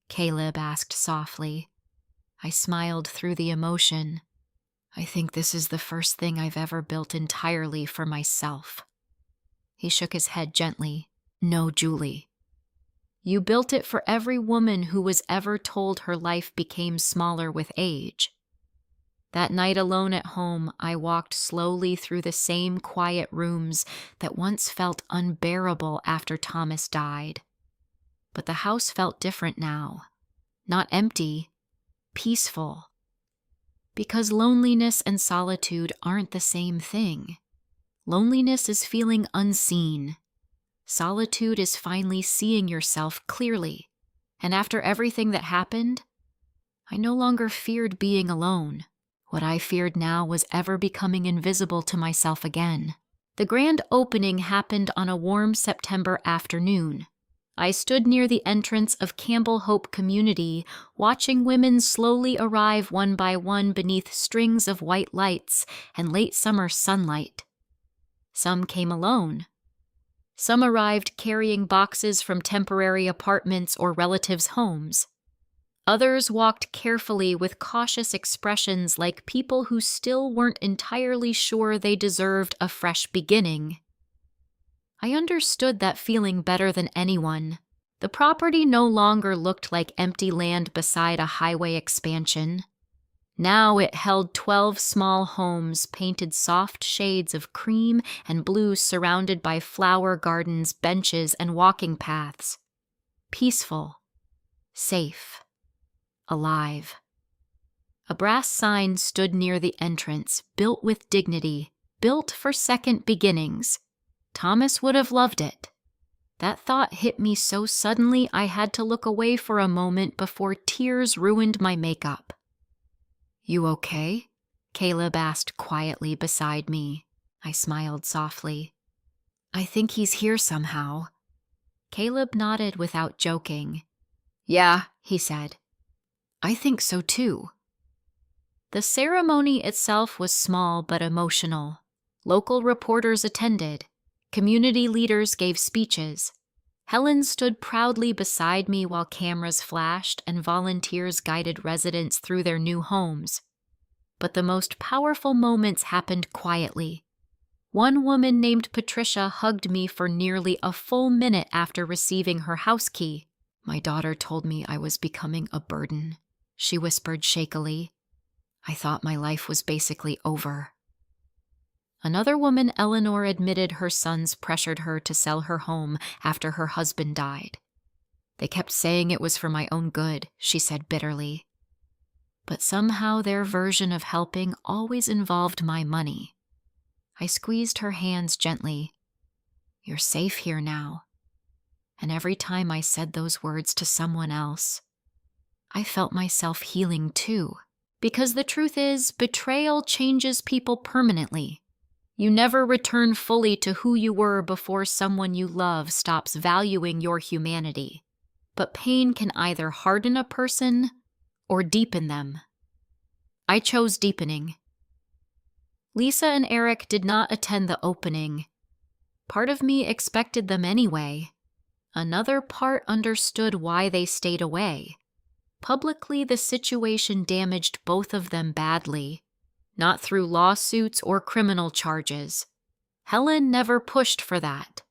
Caleb asked softly. I smiled through the emotion. "I think this is the first thing I've ever built entirely for myself." He shook his head gently. "No, Julie. You built it for every woman who was ever told her life became smaller with age." That night alone at home, I walked slowly through the same quiet rooms that once felt unbearable after Thomas died. But the house felt different now. Not empty, peaceful. Because loneliness and solitude aren't the same thing. Loneliness is feeling unseen. Solitude is finally seeing yourself clearly. And after everything that happened, I no longer feared being alone. What I feared now was ever becoming invisible to myself again. The grand opening happened on a warm September afternoon. I stood near the entrance of Campbell Hope Community, watching women slowly arrive one by one beneath strings of white lights and late summer sunlight. Some came alone. Some arrived carrying boxes from temporary apartments or relatives' homes. Others walked carefully with cautious expressions like people who still weren't entirely sure they deserved a fresh beginning. I understood that feeling better than anyone. The property no longer looked like empty land beside a highway expansion. Now it held 12 small homes painted soft shades of cream and blue surrounded by flower gardens, benches, and walking paths. Peaceful, safe, alive. A brass sign stood near the entrance, built with dignity, built for second beginnings. Thomas would have loved it. That thought hit me so suddenly I had to look away for a moment before tears ruined my makeup. "You okay?" Caleb asked quietly beside me. I smiled softly. "I think he's here somehow." Caleb nodded without joking. "Yeah," he said. "I think so too." The ceremony itself was small but emotional. Local reporters attended. Community leaders gave speeches. Helen stood proudly beside me while cameras flashed and volunteers guided residents through their new homes. But the most powerful moments happened quietly. One woman named Patricia hugged me for nearly a full minute after receiving her house key. "My daughter told me I was becoming a burden," she whispered shakily. "I thought my life was basically over." Another woman, Eleanor, admitted her sons pressured her to sell her home after her husband died. "They kept saying it was for my own good," she said bitterly. But somehow their version of helping always involved my money. I squeezed her hands gently. "You're safe here now." And every time I said those words to someone else, I felt myself healing too. Because the truth is, betrayal changes people permanently. You never return fully to who you were before someone you love stops valuing your humanity. But pain can either harden a person or deepen them. I chose deepening. Lisa and Eric did not attend the opening. Part of me expected them anyway. Another part understood why they stayed away. Publicly, the situation damaged both of them badly, not through lawsuits or criminal charges. Helen never pushed for that.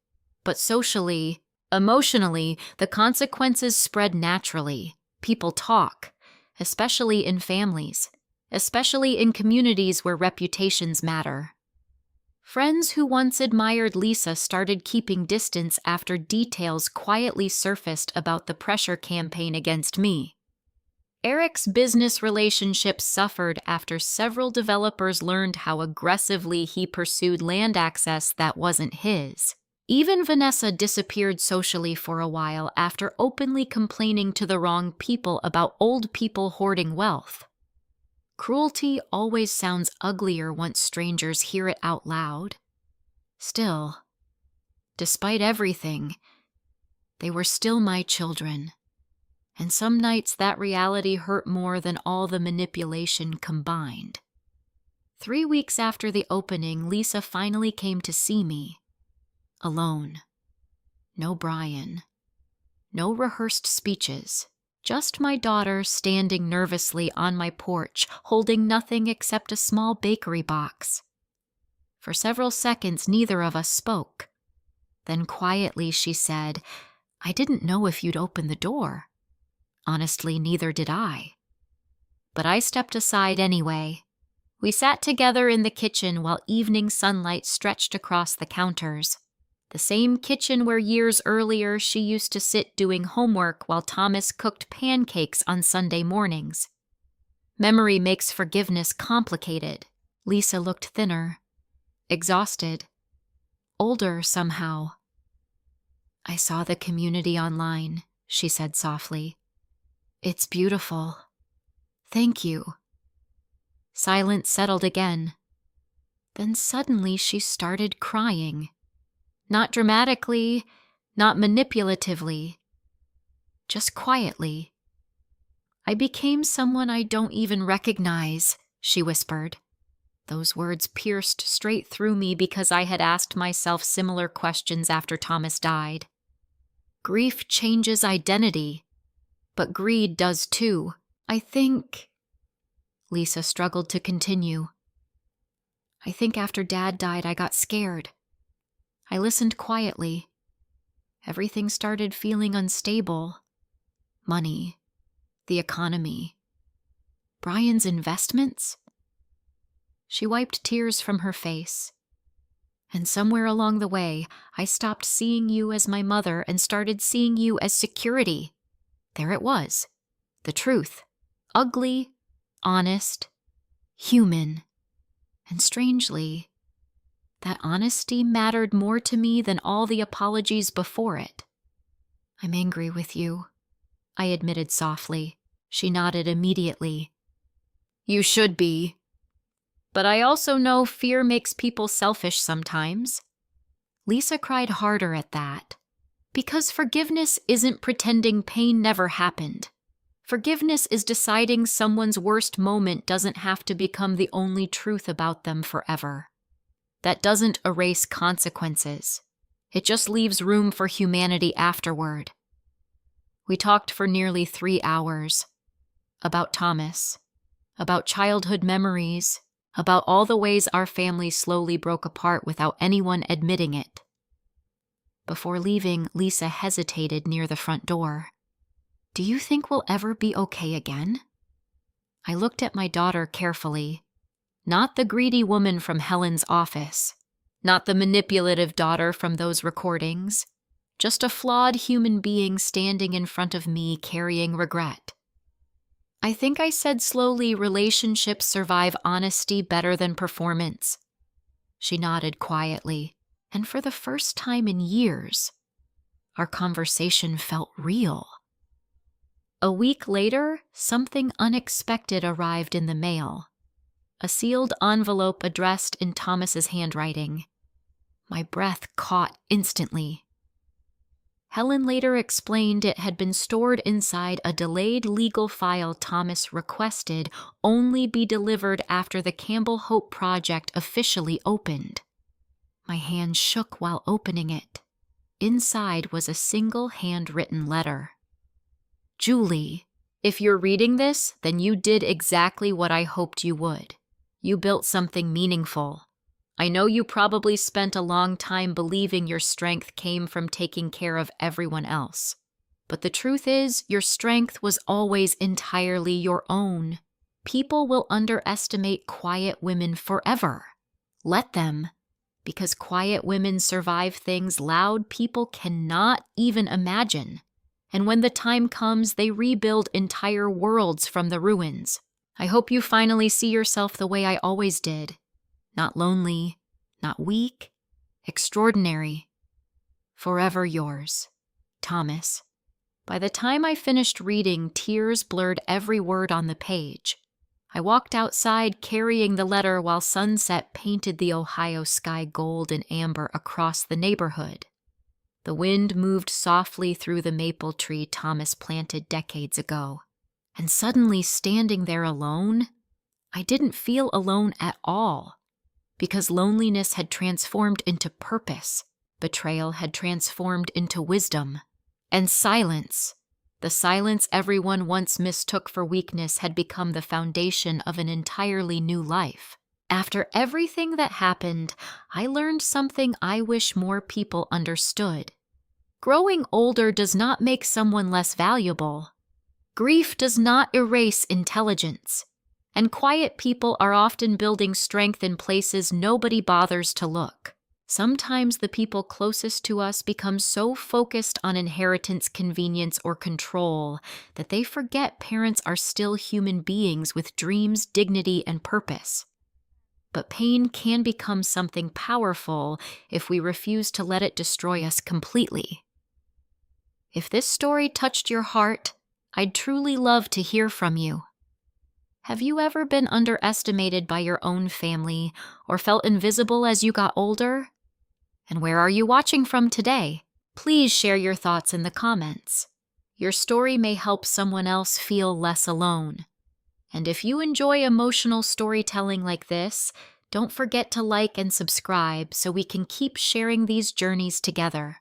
But socially, emotionally, the consequences spread naturally. People talk, especially in families, especially in communities where reputations matter. Friends who once admired Lisa started keeping distance after details quietly surfaced about the pressure campaign against me. Eric's business relationships suffered after several developers learned how aggressively he pursued land access that wasn't his. Even Vanessa disappeared socially for a while after openly complaining to the wrong people about old people hoarding wealth. Cruelty always sounds uglier once strangers hear it out loud. Still, despite everything, they were still my children. And some nights that reality hurt more than all the manipulation combined. 3 weeks after the opening, Lisa finally came to see me. Alone. No Brian. No rehearsed speeches. Just my daughter standing nervously on my porch, holding nothing except a small bakery box. For several seconds, neither of us spoke. Then quietly she said, "I didn't know if you'd open the door." Honestly, neither did I. But I stepped aside anyway. We sat together in the kitchen while evening sunlight stretched across the counters. The same kitchen where years earlier she used to sit doing homework while Thomas cooked pancakes on Sunday mornings. Memory makes forgiveness complicated. Lisa looked thinner, exhausted, older somehow. "I saw the community online," she said softly. "It's beautiful. Thank you." Silence settled again. Then suddenly she started crying. Not dramatically, not manipulatively, just quietly. "I became someone I don't even recognize," she whispered. Those words pierced straight through me because I had asked myself similar questions after Thomas died. Grief changes identity. But greed does too. I think... Lisa struggled to continue. "I think after Dad died, I got scared. I listened quietly. Everything started feeling unstable. Money, the economy, Brian's investments? She wiped tears from her face. And somewhere along the way, I stopped seeing you as my mother and started seeing you as security. There it was. The truth. Ugly, honest, human. And strangely, that honesty mattered more to me than all the apologies before it. I'm angry with you, I admitted softly. She nodded immediately. You should be. But I also know fear makes people selfish sometimes. Lisa cried harder at that. Because forgiveness isn't pretending pain never happened. Forgiveness is deciding someone's worst moment doesn't have to become the only truth about them forever. That doesn't erase consequences. It just leaves room for humanity afterward. We talked for nearly 3 hours. About Thomas. About childhood memories. About all the ways our family slowly broke apart without anyone admitting it. Before leaving, Lisa hesitated near the front door. Do you think we'll ever be okay again? I looked at my daughter carefully. Not the greedy woman from Helen's office. Not the manipulative daughter from those recordings. Just a flawed human being standing in front of me carrying regret. I think I said slowly, relationships survive honesty better than performance. She nodded quietly, and for the first time in years, our conversation felt real. A week later, something unexpected arrived in the mail. A sealed envelope addressed in Thomas's handwriting. My breath caught instantly. Helen later explained it had been stored inside a delayed legal file Thomas requested only be delivered after the Campbell Hope Project officially opened. My hand shook while opening it. Inside was a single handwritten letter. Julie, if you're reading this, then you did exactly what I hoped you would. You built something meaningful. I know you probably spent a long time believing your strength came from taking care of everyone else. But the truth is, your strength was always entirely your own. People will underestimate quiet women forever. Let them, because quiet women survive things loud people cannot even imagine. And when the time comes, they rebuild entire worlds from the ruins. I hope you finally see yourself the way I always did. Not lonely, not weak, extraordinary. Forever yours, Thomas. By the time I finished reading, tears blurred every word on the page. I walked outside carrying the letter while sunset painted the Ohio sky gold and amber across the neighborhood. The wind moved softly through the maple tree Thomas planted decades ago. And suddenly, standing there alone, I didn't feel alone at all. Because loneliness had transformed into purpose, betrayal had transformed into wisdom, and silence, the silence everyone once mistook for weakness, had become the foundation of an entirely new life. After everything that happened, I learned something I wish more people understood. Growing older does not make someone less valuable. Grief does not erase intelligence. And quiet people are often building strength in places nobody bothers to look. Sometimes the people closest to us become so focused on inheritance, convenience, or control that they forget parents are still human beings with dreams, dignity, and purpose. But pain can become something powerful if we refuse to let it destroy us completely. If this story touched your heart, I'd truly love to hear from you. Have you ever been underestimated by your own family or felt invisible as you got older? And where are you watching from today? Please share your thoughts in the comments. Your story may help someone else feel less alone. And if you enjoy emotional storytelling like this, don't forget to like and subscribe so we can keep sharing these journeys together.